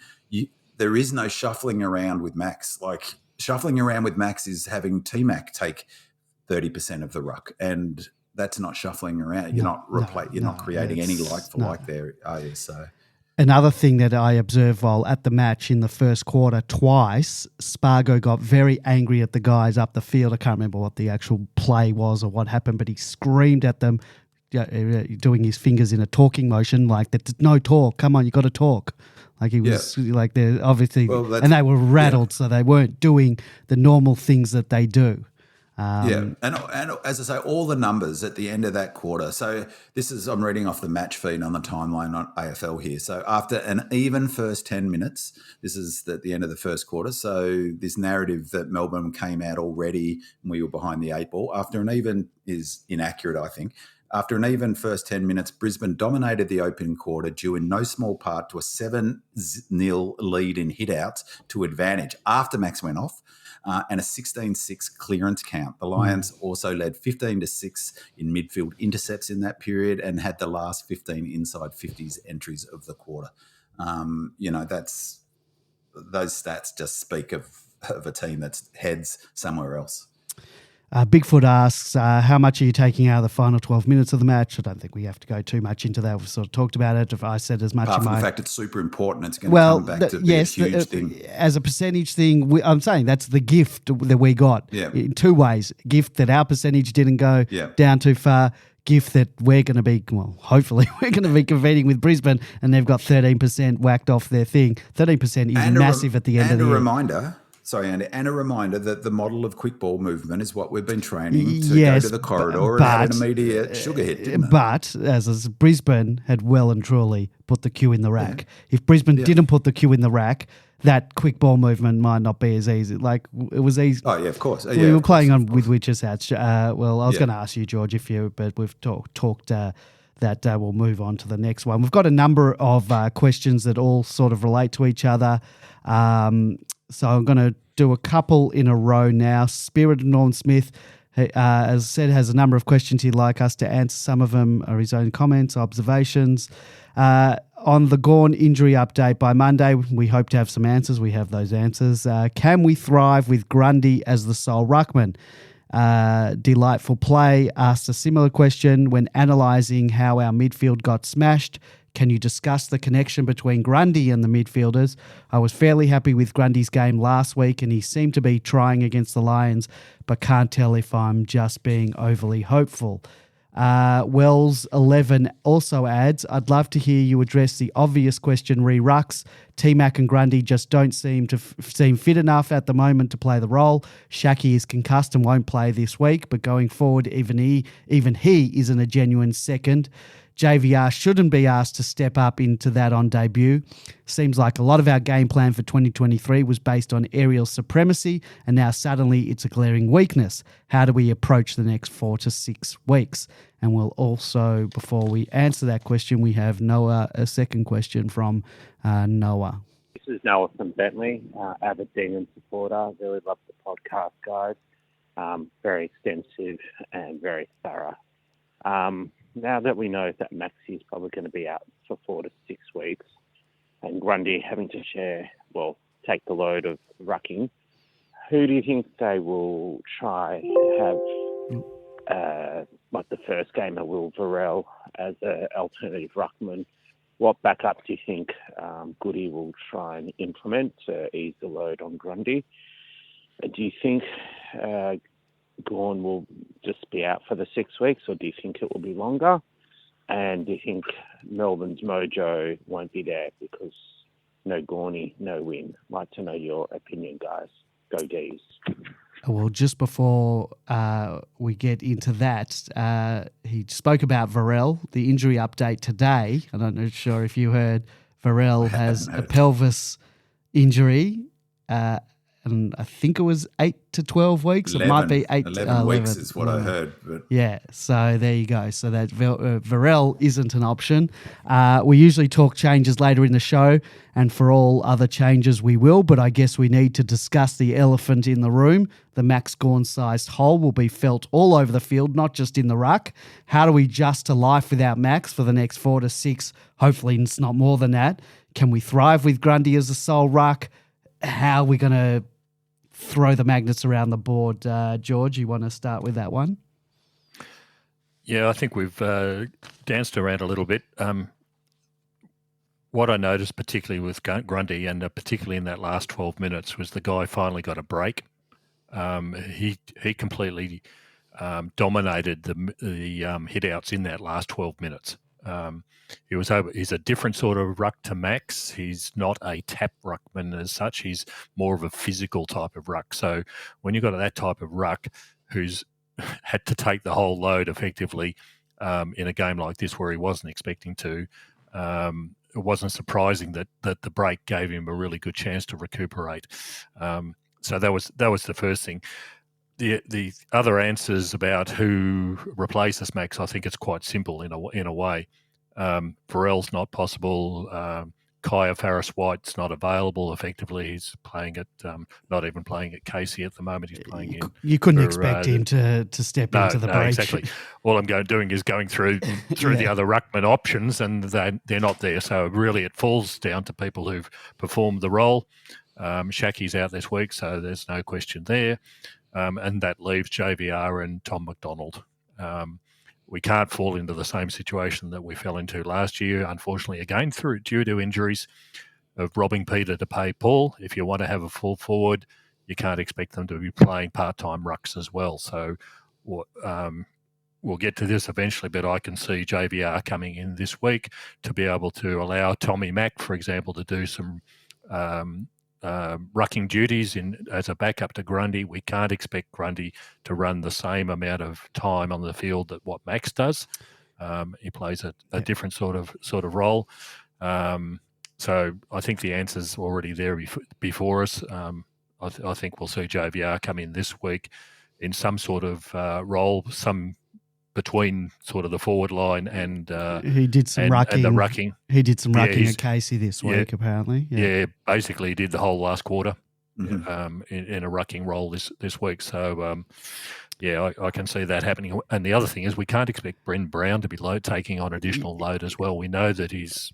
Speaker 3: there is no shuffling around with Max. Like, shuffling around with Max is having T-Mac take 30% of the ruck, and that's not shuffling around. You're not creating any like for like there, are you? So
Speaker 1: another thing that I observed while at the match in the first quarter, twice, Spargo got very angry at the guys up the field. I can't remember what the actual play was or what happened, but he screamed at them, doing his fingers in a talking motion, like that. No talk. Come on, you got to talk. Like he was like they're obviously, and they were rattled, so they weren't doing the normal things that they do.
Speaker 3: And as I say, all the numbers at the end of that quarter. So I'm reading off the match feed on the timeline on AFL here. So after an even first 10 minutes, this is at the end of the first quarter. So this narrative that Melbourne came out already and we were behind the 8 ball after an even is inaccurate, I think. After an even first 10 minutes, Brisbane dominated the opening quarter due in no small part to a 7-0 lead in hit-outs to advantage after Max went off and a 16-6 clearance count. The Lions also led 15-6 in midfield intercepts in that period and had the last 15 inside 50s entries of the quarter. Those stats just speak of a team that's heads somewhere else.
Speaker 1: Bigfoot asks, how much are you taking out of the final 12 minutes of the match? I don't think we have to go too much into that. We've sort of talked about it. If I said as much
Speaker 3: apart from the fact it's super important, it's going to come back to be a huge thing. As
Speaker 1: a percentage thing, I'm saying that's the gift that we got in two ways. Gift that our percentage didn't go down too far. Gift that we're going to be, hopefully we're going to be competing with Brisbane and they've got 13% whacked off their thing. 13% is massive at the end of the year.
Speaker 3: And a reminder that the model of quick ball movement is what we've been training to go to the corridor and have an immediate sugar hit, didn't it?
Speaker 1: But as Brisbane had well and truly put the cue in the rack. If Brisbane didn't put the cue in the rack, that quick ball movement might not be as easy. Like, it was easy.
Speaker 3: Oh, yeah, of course.
Speaker 1: We were playing on with Witches hats. I was going to ask you, George, but we've talked that we'll move on to the next one. We've got a number of questions that all sort of relate to each other. So I'm going to do a couple in a row now. Spirit of Norm Smith, as I said, has a number of questions he'd like us to answer. Some of them are his own comments, observations. On the Gawn injury update by Monday, we hope to have some answers. We have those answers. Can we thrive with Grundy as the sole ruckman? Delightful Play asked a similar question when analysing how our midfield got smashed. Can you discuss the connection between Grundy and the midfielders? I was fairly happy with Grundy's game last week and he seemed to be trying against the Lions, but can't tell if I'm just being overly hopeful. Wells 11 also adds, I'd love to hear you address the obvious question re-rucks. T-Mac and Grundy just don't seem fit enough at the moment to play the role. Shaki is concussed and won't play this week, but going forward, even he isn't a genuine second. JVR shouldn't be asked to step up into that on debut. Seems like a lot of our game plan for 2023 was based on aerial supremacy, and now suddenly it's a glaring weakness. How do we approach the next 4 to 6 weeks? And we'll also, before we answer that question, we have Noah, a second question from Noah.
Speaker 4: This is Noah from Bentley, avid Demon supporter. Really love the podcast, guys. Very extensive and very thorough. Now that we know that Maxi is probably going to be out for 4 to 6 weeks and Grundy having to take the load of rucking, who do you think they will try have the first game of Will Varel as an alternative ruckman? What backup do you think Goody will try and implement to ease the load on Grundy? Do you think Gawn will just be out for the 6 weeks, or do you think it will be longer? And do you think Melbourne's mojo won't be there because no Gawny, no win? I'd like to know your opinion, guys. Go D's.
Speaker 1: Well, just before we get into that, he spoke about Varel, the injury update today. I'm not sure if you heard, Varel has a pelvis injury, and I think it was 8 to 12 weeks.
Speaker 3: 11,
Speaker 1: it might be
Speaker 3: 11 weeks is what I heard. But.
Speaker 1: Yeah, so there you go. So that Varel isn't an option. We usually talk changes later in the show, and for all other changes we will, but I guess we need to discuss the elephant in the room. The Max Gawn-sized hole will be felt all over the field, not just in the ruck. How do we adjust to life without Max for the next 4 to 6? Hopefully it's not more than that. Can we thrive with Grundy as a sole ruck? How are we going to throw the magnets around the board? George, you want to start with that one?
Speaker 2: Yeah, I think we've danced around a little bit. What I noticed, particularly with Grundy, and particularly in that last 12 minutes, was the guy finally got a break. He completely dominated the hit-outs in that last 12 minutes. He's a different sort of ruck to Max. He's not a tap ruckman as such. He's more of a physical type of ruck. So when you've got that type of ruck who's had to take the whole load effectively in a game like this where he wasn't expecting to, it wasn't surprising that the break gave him a really good chance to recuperate. So that was the first thing. The other answers about who replaces Max, I think it's quite simple in a way. Varel's not possible. Kaya Farris-White's not available. Effectively, he's playing at not even playing at Casey at the moment. He's playing in.
Speaker 1: You couldn't expect him to step into the break.
Speaker 2: Exactly. All I'm doing is going through the other ruckman options, and they're not there. So really, it falls down to people who've performed the role. Shaki's out this week, so there's no question there. And that leaves JVR and Tom McDonald. We can't fall into the same situation that we fell into last year, unfortunately, again, due to injuries of robbing Peter to pay Paul. If you want to have a full forward, you can't expect them to be playing part-time rucks as well. So we'll get to this eventually, but I can see JVR coming in this week to be able to allow Tommy Mack, for example, to do some rucking duties as a backup to Grundy. We can't expect Grundy to run the same amount of time on the field that what Max does. He plays a different sort of role. So I think the answer's already there before us. I think we'll see JVR come in this week in some sort of role, some between sort of the forward line and
Speaker 1: he did some rucking.
Speaker 2: And the rucking.
Speaker 1: He did some rucking at Casey this week, apparently.
Speaker 2: Yeah, basically he did the whole last quarter
Speaker 3: Mm-hmm.
Speaker 2: in a rucking role this week. So, I can see that happening. And the other thing is we can't expect Bren Brown to be taking on additional load as well. We know that he's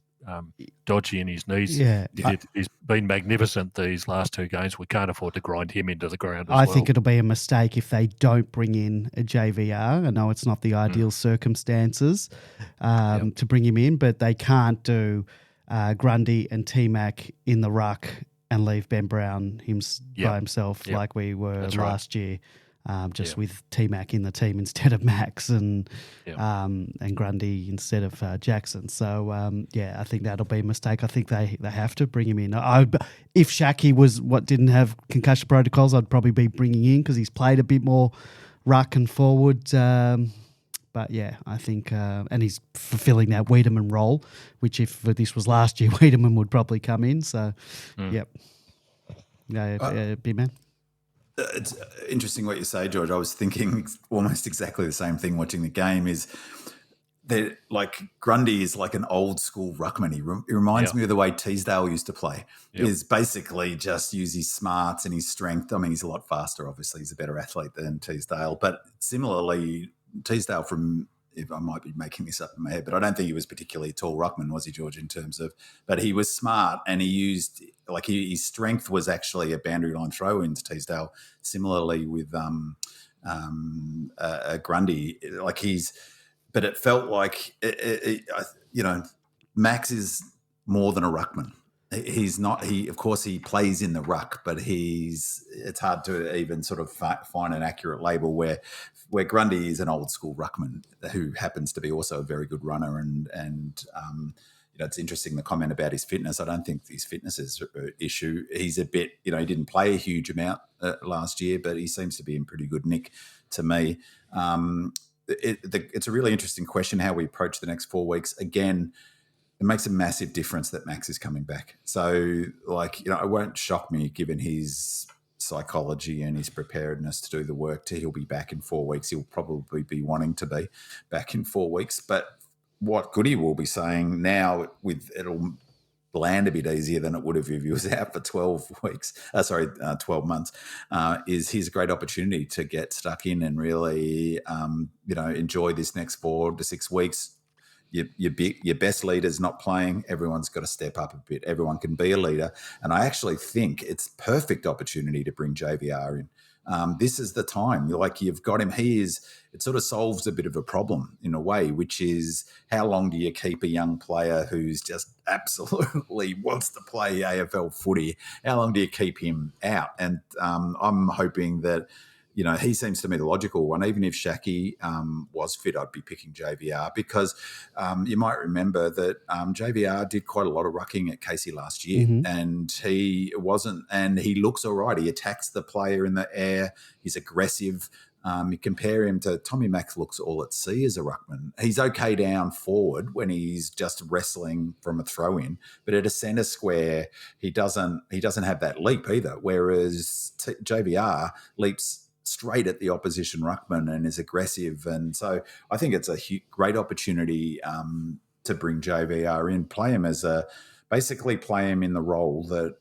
Speaker 2: dodgy in his knees.
Speaker 1: Yeah,
Speaker 2: he's been magnificent these last two games. We can't afford to grind him into the ground
Speaker 1: I think it'll be a mistake if they don't bring in a JVR. I know it's not the ideal circumstances to bring him in, but they can't do Grundy and T-Mac in the ruck and leave Ben Brown by himself like we were last year. With T-Mac in the team instead of Max and Grundy instead of Jackson. So, I think that'll be a mistake. I think they have to bring him in. If Shaki was didn't have concussion protocols, I'd probably be bringing in because he's played a bit more ruck and forward. But, I think and he's fulfilling that Wiedemann role, which if this was last year, Wiedemann would probably come in. So, big man.
Speaker 3: It's interesting what you say, George. I was thinking almost exactly the same thing watching the game is that like Grundy is like an old school ruckman. He reminds me of the way Teasdale used to play. Is basically just use his smarts and his strength. I mean, he's a lot faster. Obviously, he's a better athlete than Teasdale. But similarly, Teasdale if I might be making this up in my head, but I don't think he was particularly a tall ruckman, was he, George, in terms of, but he was smart and he used, his strength was actually a boundary line throw into Teasdale. Similarly with Grundy, but it felt like, Max is more than a ruckman. He's not, of course he plays in the ruck, but it's hard to even sort of find an accurate label where Grundy is an old school ruckman who happens to be also a very good runner. And it's interesting, the comment about his fitness. I don't think his fitness is an issue. He's a bit, he didn't play a huge amount last year, but he seems to be in pretty good nick to me. It's a really interesting question how we approach the next 4 weeks. Again, it makes a massive difference that Max is coming back. So, it won't shock me given his psychology and his preparedness to do the work he'll be back in 4 weeks. He'll probably be wanting to be back in 4 weeks. But what Goody will be saying now, it'll land a bit easier than it would have if he was out for 12 months, is here's a great opportunity to get stuck in and really, enjoy this next 4 to 6 weeks. Your best leader's not playing. Everyone's got to step up a bit. Everyone can be a leader. And I actually think it's perfect opportunity to bring JVR in. This is the time. You've got him. It sort of solves a bit of a problem in a way, which is how long do you keep a young player who's just absolutely wants to play AFL footy? How long do you keep him out? And I'm hoping that, he seems to me the logical one. Even if Shaki was fit, I'd be picking JVR because you might remember that JVR did quite a lot of rucking at Casey last year, and he looks all right. He attacks the player in the air. He's aggressive. You compare him to Tommy Max, looks all at sea as a ruckman. He's okay down forward when he's just wrestling from a throw in, but at a centre square, he doesn't have that leap either. Whereas JVR leaps straight at the opposition ruckman and is aggressive, and so I think it's a great opportunity to bring JVR in, play him basically play him in the role that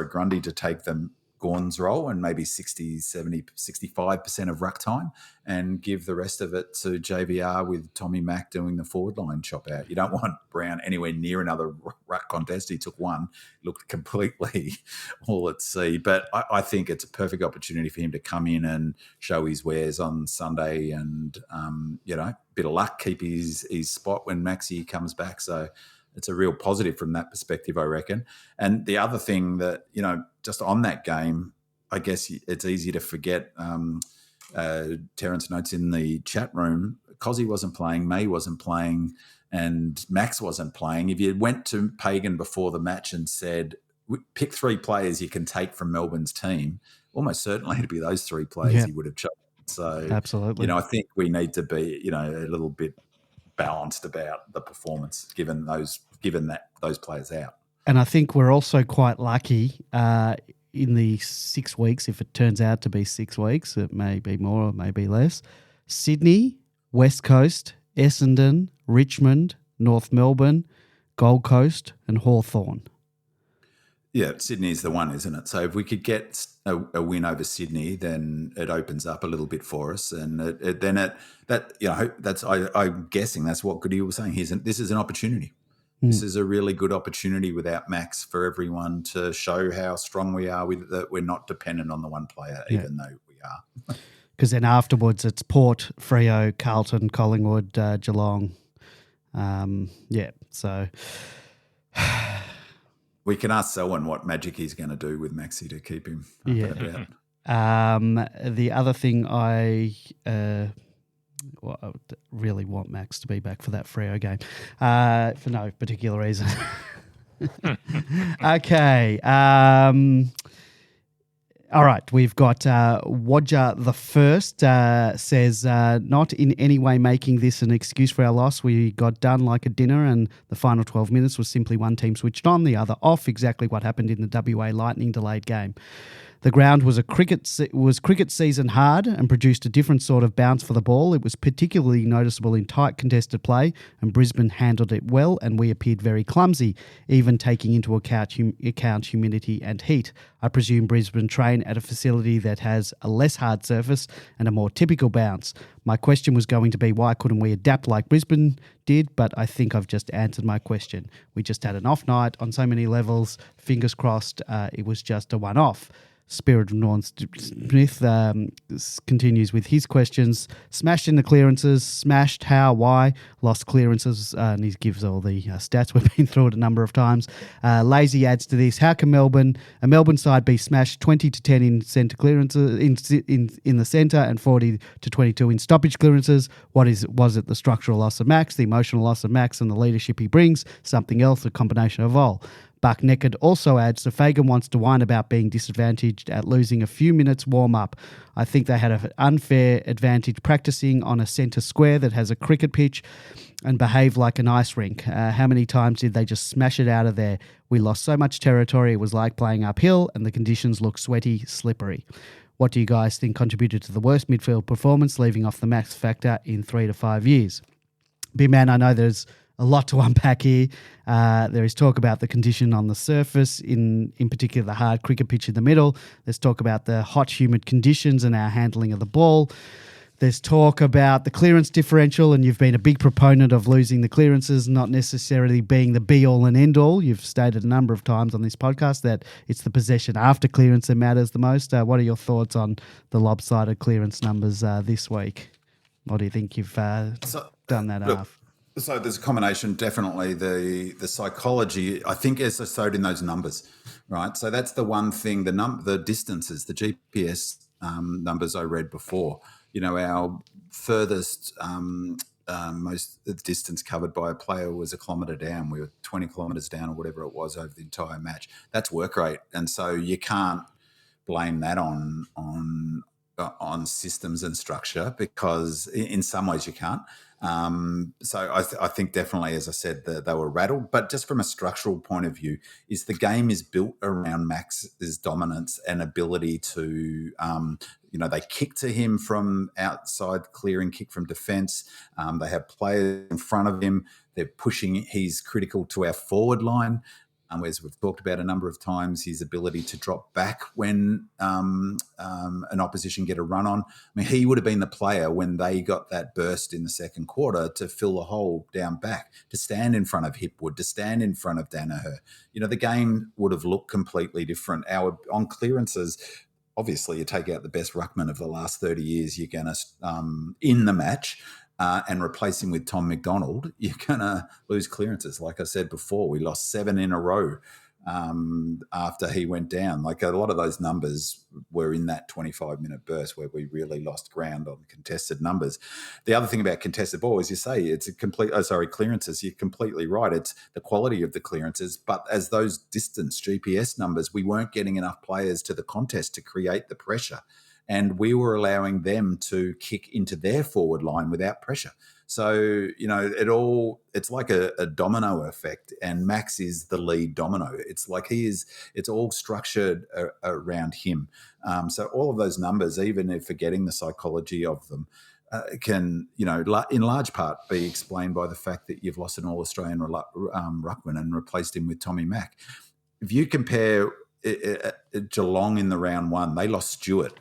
Speaker 3: Grundy to take them. Gawn's role and maybe 60, 70, 65% of ruck time, and give the rest of it to JVR with Tommy Mack doing the forward line chop out. You don't want Brown anywhere near another ruck contest. He took one, looked completely all at sea. But I think it's a perfect opportunity for him to come in and show his wares on Sunday and, bit of luck, keep his spot when Maxi comes back. So it's a real positive from that perspective, I reckon. And the other thing that, just on that game, I guess it's easy to forget. Terence notes in the chat room, Cozzy wasn't playing, May wasn't playing, and Max wasn't playing. If you went to Pagan before the match and said, pick 3 players you can take from Melbourne's team, almost certainly it'd be those 3 players he would have chosen. So,
Speaker 1: absolutely,
Speaker 3: I think we need to be, a little bit balanced about the performance given that those players out.
Speaker 1: And I think we're also quite lucky in the 6 weeks, if it turns out to be 6 weeks, it may be more or may be less. Sydney, West Coast, Essendon, Richmond, North Melbourne, Gold Coast and Hawthorn.
Speaker 3: Yeah, Sydney's the one, isn't it? So if we could get a win over Sydney, then it opens up a little bit for us, and I'm guessing that's what Goody was saying. This is an opportunity. This is a really good opportunity without Max for everyone to show how strong we are with that. We're not dependent on the one player, even though we are.
Speaker 1: Because then afterwards it's Port, Freo, Carlton, Collingwood, Geelong. So
Speaker 3: we can ask Selwyn what magic he's going to do with Maxi to keep him up and about.
Speaker 1: The other thing I really want Max to be back for that Freo game for no particular reason. Okay. All right, we've got Wodger the First says, not in any way making this an excuse for our loss. We got done like a dinner and the final 12 minutes was simply one team switched on, the other off, exactly what happened in the WA Lightning delayed game. The ground was cricket season hard and produced a different sort of bounce for the ball. It was particularly noticeable in tight contested play, and Brisbane handled it well, and we appeared very clumsy, even taking into account humidity and heat. I presume Brisbane train at a facility that has a less hard surface and a more typical bounce. My question was going to be, why couldn't we adapt like Brisbane did? But I think I've just answered my question. We just had an off night on so many levels. Fingers crossed it was just a one-off. Spirit of Norm Smith continues with his questions. Smashed in the clearances, smashed how, why, lost clearances, and he gives all the stats. We've been through it a number of times. Lazy adds to this, how can a Melbourne side be smashed 20-10 in centre clearances in the centre and 40-22 in stoppage clearances? Was it the structural loss of Max, the emotional loss of Max and the leadership he brings, something else, a combination of all? Buck Neckard also adds, so Fagan wants to whine about being disadvantaged at losing a few minutes warm-up. I think they had an unfair advantage practising on a centre square that has a cricket pitch and behave like an ice rink. How many times did they just smash it out of there? We lost so much territory, it was like playing uphill and the conditions look sweaty, slippery. What do you guys think contributed to the worst midfield performance, leaving off the Max factor in 3 to 5 years? Big man, I know there's a lot to unpack here. There is talk about the condition on the surface, in particular the hard cricket pitch in the middle. There's talk about the hot, humid conditions and our handling of the ball. There's talk about the clearance differential, and you've been a big proponent of losing the clearances, not necessarily being the be-all and end-all. You've stated a number of times on this podcast that it's the possession after clearance that matters the most. What are your thoughts on the lopsided clearance numbers this week? What do you think you've done that half?
Speaker 3: So there's a combination, definitely the psychology, I think, is showed in those numbers, right? So that's the one thing, the distances, the GPS numbers I read before. Our furthest most distance covered by a player was a kilometre down. We were 20 kilometres down or whatever it was over the entire match. That's work rate. And so you can't blame that on systems and structure, because in some ways you can't. So I think definitely, as I said, they were rattled. But just from a structural point of view, is the game is built around Max's dominance and ability to, they kick to him from outside, clearing kick from defence. They have players in front of him. They're pushing. He's critical to our forward line. As we've talked about a number of times, his ability to drop back when an opposition get a run on. I mean, he would have been the player when they got that burst in the second quarter to fill the hole down back, to stand in front of Hipwood, to stand in front of Danaher. The game would have looked completely different. On clearances, obviously you take out the best ruckman of the last 30 years, you're going to, in the match, and replace him with Tom McDonald, you're going to lose clearances. Like I said before, we lost 7 in a row after he went down. Like, a lot of those numbers were in that 25-minute burst where we really lost ground on contested numbers. The other thing about contested ball, as you say, it's clearances. You're completely right. It's the quality of the clearances. But as those distance GPS numbers, we weren't getting enough players to the contest to create the pressure. And we were allowing them to kick into their forward line without pressure. So, it's like a domino effect, and Max is the lead domino. It's like it's all structured around him. So all of those numbers, even if forgetting the psychology of them, can, in large part be explained by the fact that you've lost an All-Australian ruckman and replaced him with Tommy Mack. If you compare Geelong in the round one, they lost Stewart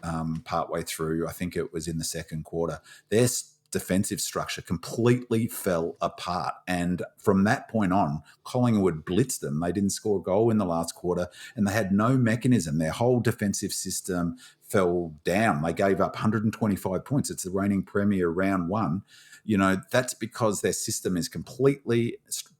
Speaker 3: partway through. I think it was in the second quarter. Their defensive structure completely fell apart. And from that point on, Collingwood blitzed them. They didn't score a goal in the last quarter, and they had no mechanism. Their whole defensive system fell down. They gave up 125 points. It's the reigning premier round one. That's because their system is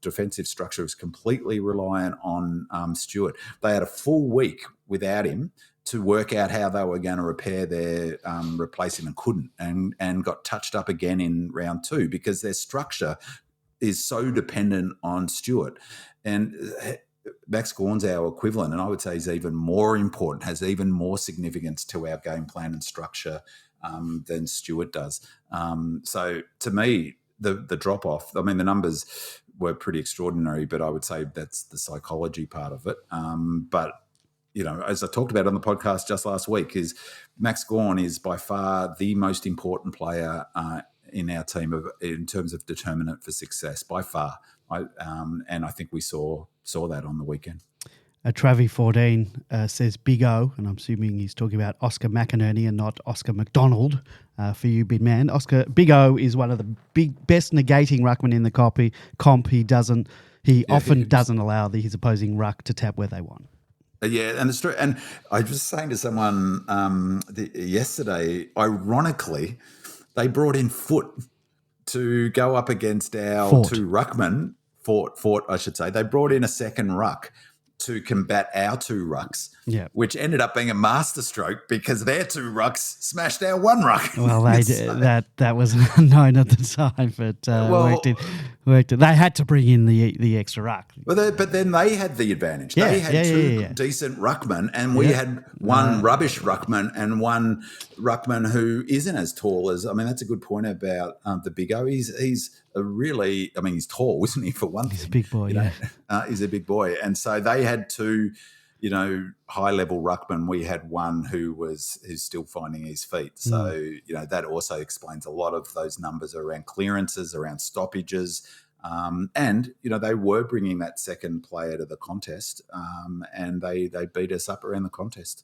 Speaker 3: defensive structure is completely reliant on Stewart. They had a full week without him to work out how they were going to repair their replace him, and couldn't, and got touched up again in round 2 because their structure is so dependent on Stewart. And Max Gawn's our equivalent, and I would say is even more important, has even more significance to our game plan and structure than Stewart does. So to me, the drop-off, I mean, the numbers were pretty extraordinary, but I would say that's the psychology part of it. But, as I talked about on the podcast just last week, is Max Gawn is by far the most important player in our team in terms of determinant for success, by far. And I think we saw that on the weekend.
Speaker 1: Travi14 says Big O, and I'm assuming he's talking about Oscar McInerney and not Oscar McDonald for you, big man. Big O is one of the best negating ruckmen in the comp. He often doesn't allow his opposing ruck to tap where they want.
Speaker 3: Yeah, and it's true. And I was saying to someone yesterday, ironically, they brought in Foot to go up against our two ruckmen. Fort, I should say. They brought in a second ruck to combat our two rucks, which ended up being a masterstroke because their two rucks smashed our one ruck.
Speaker 1: Well, they did. That was unknown at the time, but worked it. They had to bring in the extra ruck.
Speaker 3: But then they had the advantage. They had two decent ruckmen, and we had one rubbish ruckman and one ruckman who isn't as tall as. I mean, that's a good point about the Big O. He's a really. I mean, he's tall, isn't he? For one thing,
Speaker 1: he's a big boy.
Speaker 3: He's a big boy, and so they had two, high-level ruckman. We had one who's still finding his feet. So, that also explains a lot of those numbers around clearances, around stoppages. And, they were bringing that second player to the contest, and they beat us up around the contest.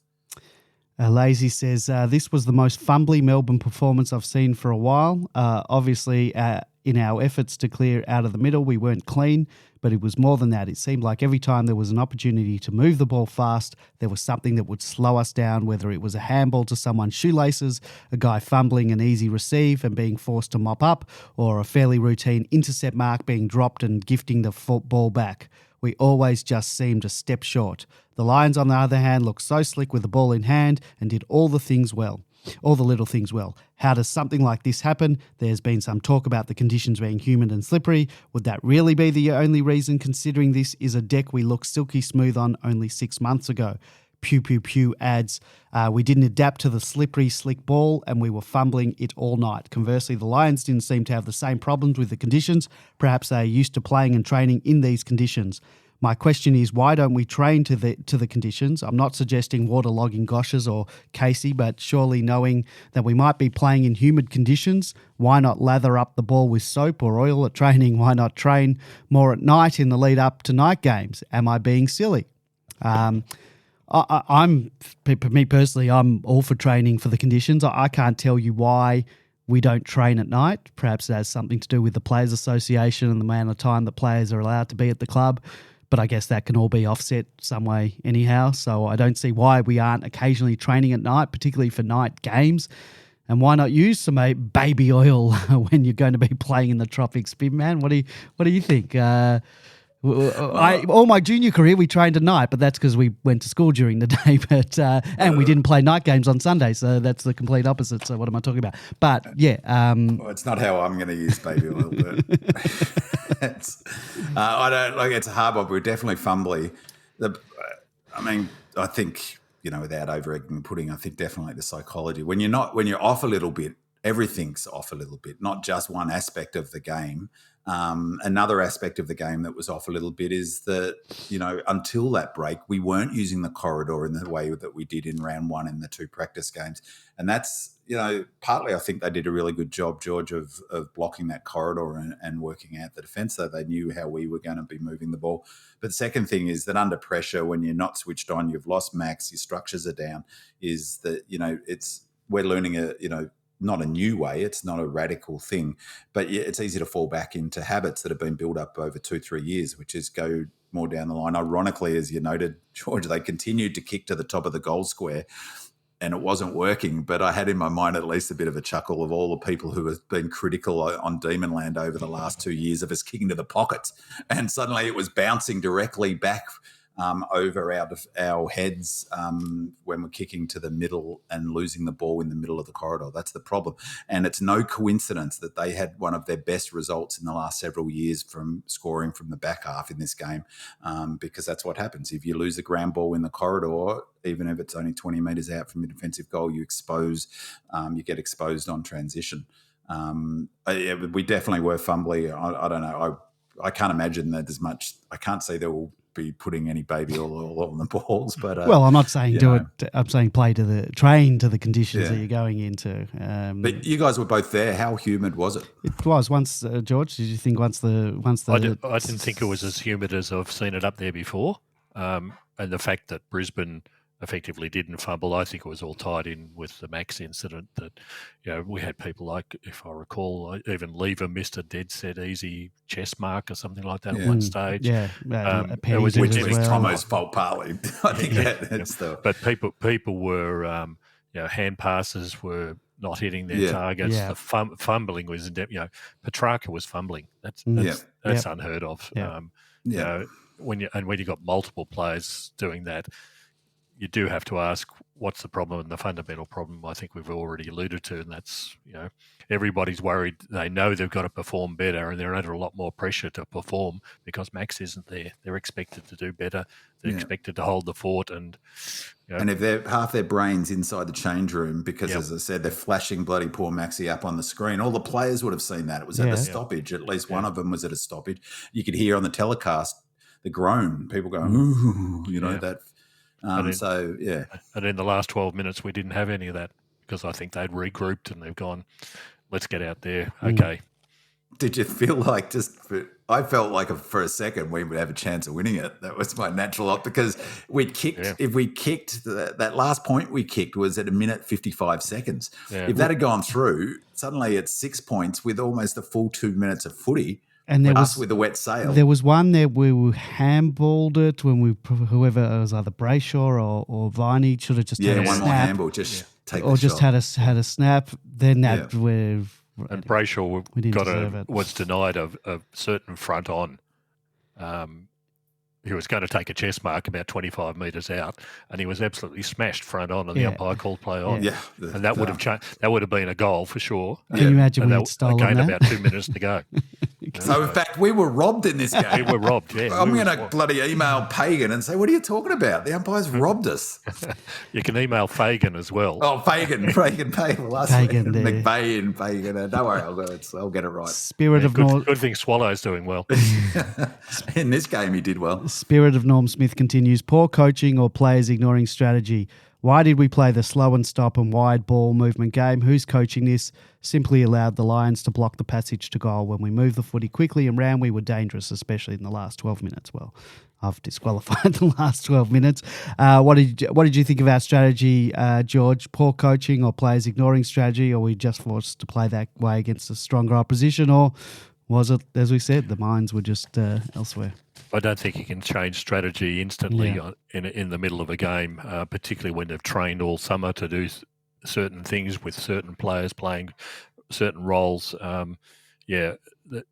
Speaker 1: Lazy says, this was the most fumbly Melbourne performance I've seen for a while. Obviously, in our efforts to clear out of the middle, we weren't clean, but it was more than that. It seemed like every time there was an opportunity to move the ball fast, there was something that would slow us down, whether it was a handball to someone's shoelaces, a guy fumbling an easy receive and being forced to mop up, or a fairly routine intercept mark being dropped and gifting the ball back. we always just seemed a step short. The Lions, on the other hand, looked so slick with the ball in hand and did all the little things well. How does something like this happen? There's been some talk about the conditions being humid and slippery. Would that really be the only reason, considering this is a deck we looked silky smooth on only 6 months ago? Pew Pew Pew adds, we didn't adapt to the slippery, slick ball and we were fumbling it all night. Conversely, the Lions didn't seem to have the same problems with the conditions. Perhaps they are used to playing and training in these conditions. My question is, why don't we train to the conditions? I'm not suggesting waterlogging Goshes or Casey, but surely knowing that we might be playing in humid conditions, why not lather up the ball with soap or oil at training? Why not train more at night in the lead up to night games? Am I being silly? Me personally, I'm all for training for the conditions. I can't tell you why we don't train at night. Perhaps it has something to do with the Players Association and the amount of time that players are allowed to be at the club. But I guess that can all be offset some way anyhow. So I don't see why we aren't occasionally training at night, particularly for night games. And why not use some baby oil when you're going to be playing in the tropics, Bim man? What do you think? All my junior career, we trained at night, but that's because we went to school during the day. But and we didn't play night games on Sunday, so that's the complete opposite. So what am I talking about? But yeah,
Speaker 3: well, it's not how I'm going to use baby oil. But I don't like. It's a hard one. We're definitely fumbly. I think without over-egging the pudding, I think definitely the psychology. When you're off a little bit, everything's off a little bit. Not just one aspect of the game. Another aspect of the game that was off a little bit is that, until that break, we weren't using the corridor in the way that we did in round one in the 2 practice games. And that's, partly I think they did a really good job, George, of blocking that corridor and working out the defence, so they knew how we were going to be moving the ball. But the second thing is that under pressure, when you're not switched on, you've lost Max, your structures are down, is that, we're learning not a new way, it's not a radical thing, but it's easy to fall back into habits that have been built up over 2-3 years, which is go more down the line. Ironically, as you noted, George, they continued to kick to the top of the goal square and it wasn't working, but I had in my mind at least a bit of a chuckle of all the people who have been critical on Demonland over the last 2 years of us kicking to the pockets, and suddenly it was bouncing directly back over our heads when we're kicking to the middle and losing the ball in the middle of the corridor. That's the problem. And it's no coincidence that they had one of their best results in the last several years from scoring from the back half in this game, because that's what happens. If you lose the ground ball in the corridor, even if it's only 20 metres out from your defensive goal, you get exposed on transition. We definitely were fumbly. I don't know. I can't imagine that there's much. I can't say there will be putting any baby oil on the balls, but
Speaker 1: well, I'm not saying do it. I'm saying train to the conditions that you're going into.
Speaker 3: But you guys were both there. How humid was it?
Speaker 1: It was once, George. Did you think once the?
Speaker 2: I didn't think it was as humid as I've seen it up there before, and the fact that Brisbane effectively didn't fumble, I think it was all tied in with the Max incident. That we had people like, if I recall, even Lever missed a dead set easy chest mark or something like that at one stage.
Speaker 1: Yeah,
Speaker 3: it was Tomo's fault partly. I think that's the.
Speaker 2: But people were hand passes were not hitting their targets.
Speaker 1: Yeah.
Speaker 2: The fumbling was Petrarca was fumbling. That's unheard of. When you got multiple players doing that, you do have to ask what's the problem, and the fundamental problem I think we've already alluded to, and that's, everybody's worried. They know they've got to perform better, and they're under a lot more pressure to perform because Max isn't there. They're expected to do better. They're expected to hold the fort, and
Speaker 3: and if they're half their brains inside the change room, because as I said, they're flashing bloody poor Maxi up on the screen. All the players would have seen that. It was at the stoppage. At least one of them was at a stoppage. You could hear on the telecast the groan, people going, ooh, that. And
Speaker 2: in the last 12 minutes, we didn't have any of that because I think they'd regrouped and they've gone, let's get out there. Okay.
Speaker 3: Did you feel like I felt like for a second we would have a chance of winning it. That was my natural op, because we'd kicked, if we kicked, that last point we kicked was at 1:55 seconds. Yeah. If that had gone through, suddenly it's 6 points with almost a full 2 minutes of footy.
Speaker 1: And there was
Speaker 3: with the wet sail.
Speaker 1: There was one there where we handballed it when whoever it was, either Brayshaw or Viney, should have just had a snap.
Speaker 3: One more handball, take
Speaker 1: or
Speaker 3: the
Speaker 1: just
Speaker 3: shot.
Speaker 1: had a snap. Then that
Speaker 2: and Brayshaw was denied a certain front on. he was going to take a chest mark about 25 metres out, and he was absolutely smashed front on, and the umpire called play on.
Speaker 3: Yeah,
Speaker 2: and that would have that would have been a goal for sure.
Speaker 1: Can you imagine
Speaker 2: and
Speaker 1: we had stolen
Speaker 2: again,
Speaker 1: that?
Speaker 2: about 2 minutes to go.
Speaker 3: So, in fact, we were robbed in this game.
Speaker 2: We were robbed, yeah.
Speaker 3: I'm going to bloody email Pagan and say, what are you talking about? The umpire's robbed us.
Speaker 2: You can email Fagan as well.
Speaker 3: Oh, Fagan.
Speaker 1: Fagan,
Speaker 3: Fagan. Don't worry, I'll get it right.
Speaker 1: Spirit of
Speaker 2: Good thing Swallow's doing well.
Speaker 3: In this game, he did well.
Speaker 1: Spirit of Norm Smith continues. Poor coaching or players ignoring strategy. Why did we play the slow and stop and wide ball movement game? Who's coaching this? Simply allowed the Lions to block the passage to goal. When we moved the footy quickly and ran, we were dangerous, especially in the last 12 minutes. Well, I've disqualified the last 12 minutes. What did you think of our strategy, George? Poor coaching or players ignoring strategy, or we just forced to play that way against a stronger opposition, or was it, as we said, the minds were just elsewhere?
Speaker 2: I don't think you can change strategy instantly in the middle of a game, particularly when they've trained all summer to do certain things with certain players playing certain roles.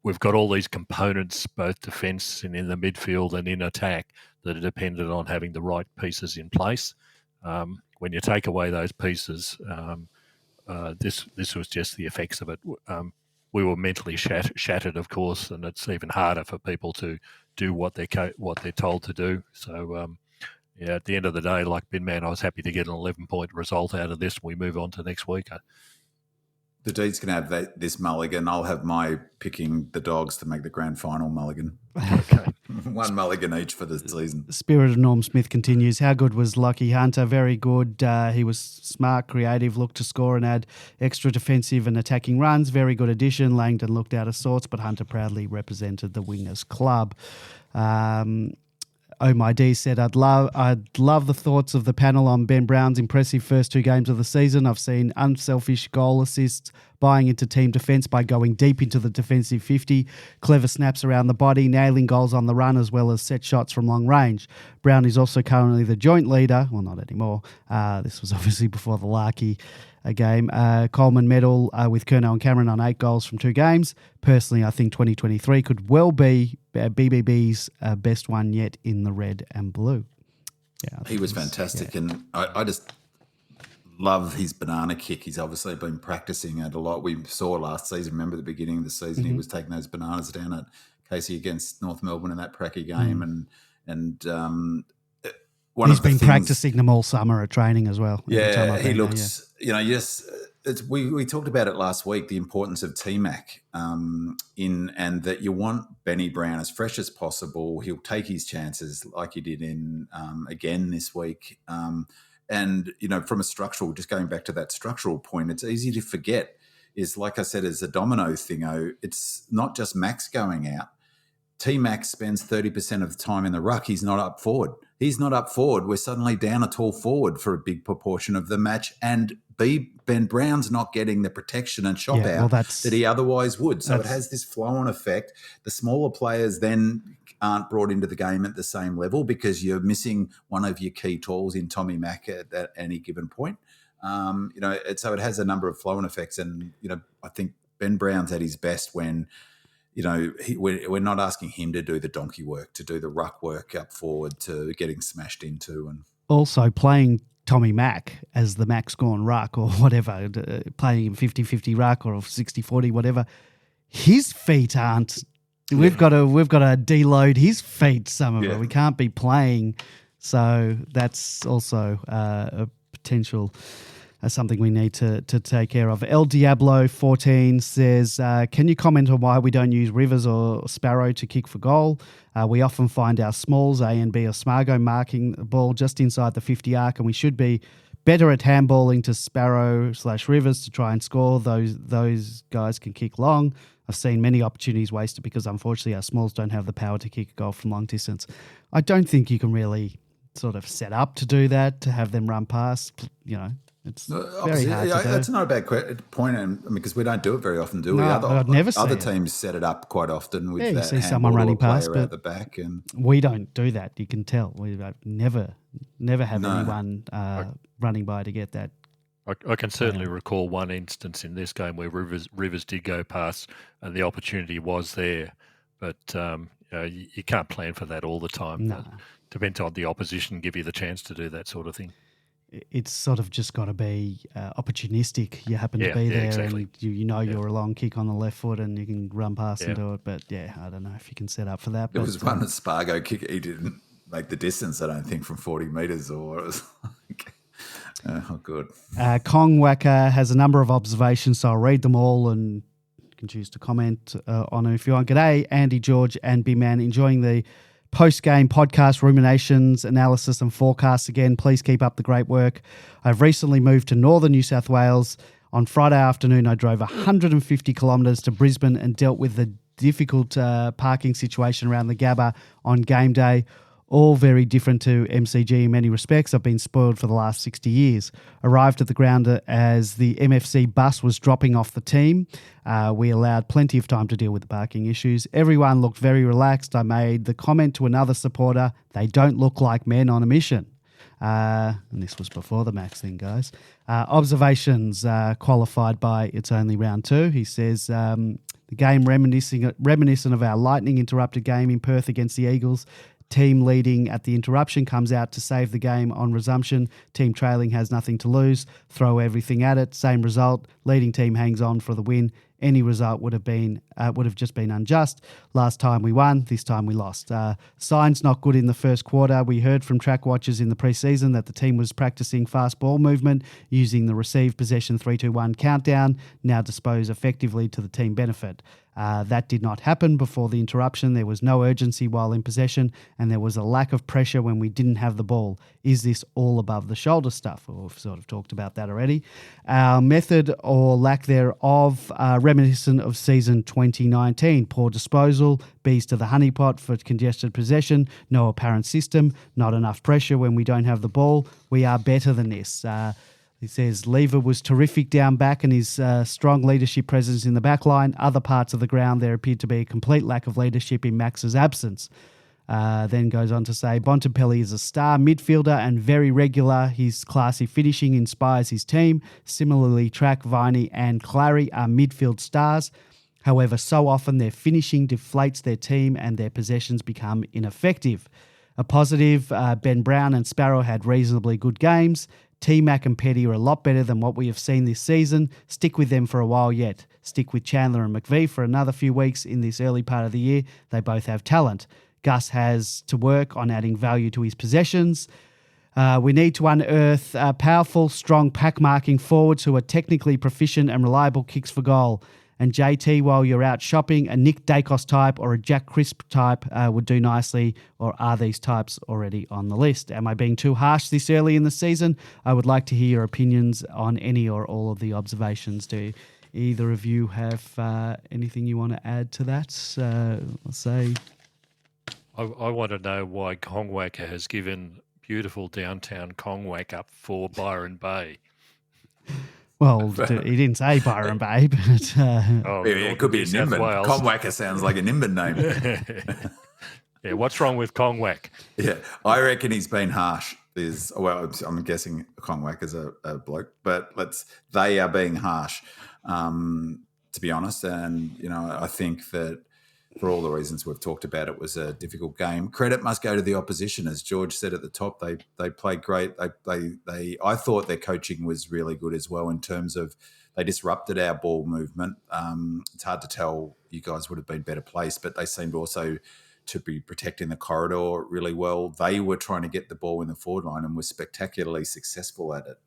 Speaker 2: We've got all these components, both defence and in the midfield and in attack, that are dependent on having the right pieces in place. When you take away those pieces, this was just the effects of it. We were mentally shattered, of course, and it's even harder for people to do what they're told to do. So, at the end of the day, like Bin Man, I was happy to get an 11-point result out of this. We move on to next week.
Speaker 3: The Deeds can have this mulligan. I'll have my picking the Dogs to make the grand final mulligan.
Speaker 2: Okay.
Speaker 3: One mulligan each for the season.
Speaker 1: Spirit of Norm Smith continues. How good was Lucky Hunter? Very good. He was smart, creative, looked to score and add extra defensive and attacking runs. Very good addition. Langdon looked out of sorts, but Hunter proudly represented the Wingers Club. Oh My D said, I'd love the thoughts of the panel on Ben Brown's impressive first 2 games of the season. I've seen unselfish goal assists, buying into team defence by going deep into the defensive 50, clever snaps around the body, nailing goals on the run as well as set shots from long range. Brown is also currently the joint leader. Well, not anymore. This was obviously before the Larky game. Coleman medal with Curnow and Cameron on 8 goals from 2 games. Personally, I think 2023 could well be BBB's best one yet in the red and blue. Yeah,
Speaker 3: he was fantastic, and I just love his banana kick. He's obviously been practicing it a lot. We saw last season, remember the beginning of the season, he was taking those bananas down at Casey against North Melbourne in that pracky game, and
Speaker 1: he's been practicing them all summer at training as well.
Speaker 3: Yeah, he looks, yes. We talked about it last week, the importance of T-Mac and that you want Benny Brown as fresh as possible. He'll take his chances like he did in again this week. And, from a structural, just going back to that structural point, it's easy to forget is, like I said, as a domino thing, it's not just Max going out. T-Mac spends 30% of the time in the ruck. He's not up forward. He's not up forward. We're suddenly down a tall forward for a big proportion of the match. And Ben Brown's not getting the protection and shop out that he otherwise would. So it has this flow-on effect. The smaller players then aren't brought into the game at the same level because you're missing one of your key tools in Tommy Mack at any given point. So it has a number of flow-on effects. And, I think Ben Brown's at his best when – we're not asking him to do the donkey work, to do the ruck work up forward, to getting smashed into. And
Speaker 1: also playing Tommy Mack as the Max Gawn ruck or whatever, playing him 50-50 ruck or 60-40, whatever, his feet aren't. We've got to deload his feet, some of it. We can't be playing. So that's also a potential something we need to take care of. El Diablo 14 says, can you comment on why we don't use Rivers or Sparrow to kick for goal? We often find our smalls, A and B or Smargo, marking the ball just inside the 50 arc, and we should be better at handballing to Sparrow/Rivers to try and score. Those guys can kick long. I've seen many opportunities wasted because unfortunately our smalls don't have the power to kick a goal from long distance. I don't think you can really sort of set up to do that, to have them run past, It's very hard to do.
Speaker 3: That's not a bad point, because we don't do it very often, do we?
Speaker 1: I've never seen
Speaker 3: other teams set it up quite often with
Speaker 1: you
Speaker 3: that
Speaker 1: see someone running past, but
Speaker 3: at the back, and
Speaker 1: we don't do that. You can tell. We never have anyone running by to get that.
Speaker 2: I can certainly recall one instance in this game where Rivers did go past, and the opportunity was there, But you can't plan for that all the time.
Speaker 1: No.
Speaker 2: It depends on the opposition, give you the chance to do that sort of thing.
Speaker 1: It's sort of just got to be opportunistic. You happen to be there,
Speaker 2: exactly.
Speaker 1: and you're a long kick on the left foot, and you can run past and do it. But I don't know if you can set up for that.
Speaker 3: There was one Spargo kick. He didn't make the distance, I don't think, from 40 metres, or it was like, oh, good.
Speaker 1: Kong Wacker has a number of observations, so I'll read them all, and you can choose to comment on them if you want. G'day, Andy, George, and B-Man. Enjoying the post-game podcast, ruminations, analysis and forecasts again. Please keep up the great work. I've recently moved to northern New South Wales. On Friday afternoon, I drove 150 kilometres to Brisbane and dealt with the difficult parking situation around the Gabba on game day. All very different to MCG in many respects. I've been spoiled for the last 60 years. Arrived at the ground as the MFC bus was dropping off the team. We allowed plenty of time to deal with the parking issues. Everyone looked very relaxed. I made the comment to another supporter, they don't look like men on a mission. And this was before the Max thing, guys. Observations qualified by it's only round 2. He says, the game reminiscent of our lightning interrupted game in Perth against the Eagles. Team leading at the interruption comes out to save the game on resumption. Team trailing has nothing to lose. Throw everything at it. Same result. Leading team hangs on for the win. Any result would have just been unjust. Last time we won, this time we lost. Signs not good in the first quarter. We heard from track watchers in the pre-season that the team was practicing fast ball movement using the receive possession 3-2-1 countdown, now dispose effectively to the team benefit. That did not happen before the interruption. There was no urgency while in possession, and there was a lack of pressure when we didn't have the ball. Is this all above the shoulder stuff? Well, we've sort of talked about that already. Our method or lack thereof reminiscent of season 2019. Poor disposal, bees to the honeypot for congested possession, no apparent system, not enough pressure when we don't have the ball. We are better than this. He says Lever was terrific down back and his strong leadership presence in the back line. Other parts of the ground, there appeared to be a complete lack of leadership in Max's absence. Then goes on to say Bontempelli is a star midfielder and very regular. His classy finishing inspires his team. Similarly, Track, Viney and Clary are midfield stars. However, so often their finishing deflates their team and their possessions become ineffective. A positive, Ben Brown and Sparrow had reasonably good games. T-Mac and Petty are a lot better than what we have seen this season. Stick with them for a while yet. Stick with Chandler and McVie for another few weeks in this early part of the year. They both have talent. Gus has to work on adding value to his possessions. We need to unearth powerful, strong pack-marking forwards who are technically proficient and reliable kicks for goal. And JT, while you're out shopping, a Nick Dacos type or a Jack Crisp type would do nicely, or are these types already on the list? Am I being too harsh this early in the season? I would like to hear your opinions on any or all of the observations. Do either of you have anything you want to add to that? Let's say...
Speaker 2: I want to know why Kongwacker has given beautiful downtown Kongwack up for Byron Bay.
Speaker 1: Well, he didn't say Byron Bay, but...
Speaker 3: it could be a Nimbin. Kongwacker sounds like a Nimbin name.
Speaker 2: Yeah, what's wrong with Kongwack?
Speaker 3: Yeah, I reckon he's been harsh. I'm guessing Kongwacker's a bloke, but they are being harsh, to be honest. And, I think that for all the reasons we've talked about, it was a difficult game. Credit must go to the opposition. As George said at the top, they played great. I thought their coaching was really good as well in terms of they disrupted our ball movement. It's hard to tell. You guys would have been better placed, but they seemed also to be protecting the corridor really well. They were trying to get the ball in the forward line and were spectacularly successful at it.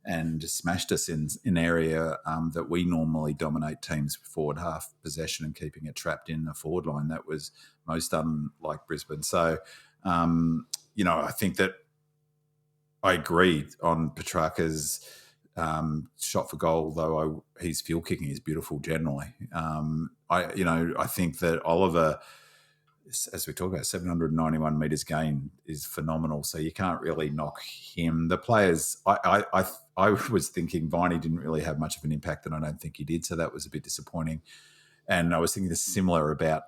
Speaker 3: And smashed us in an area that we normally dominate teams forward half possession and keeping it trapped in the forward line. That was most unlike Brisbane. So, I think that I agreed on Petrarca's shot for goal, though his field kicking is beautiful generally. I think that Oliver, as we talk about, 791 metres gain is phenomenal. So you can't really knock him. The players, I was thinking Viney didn't really have much of an impact, and I don't think he did. So that was a bit disappointing. And I was thinking similar about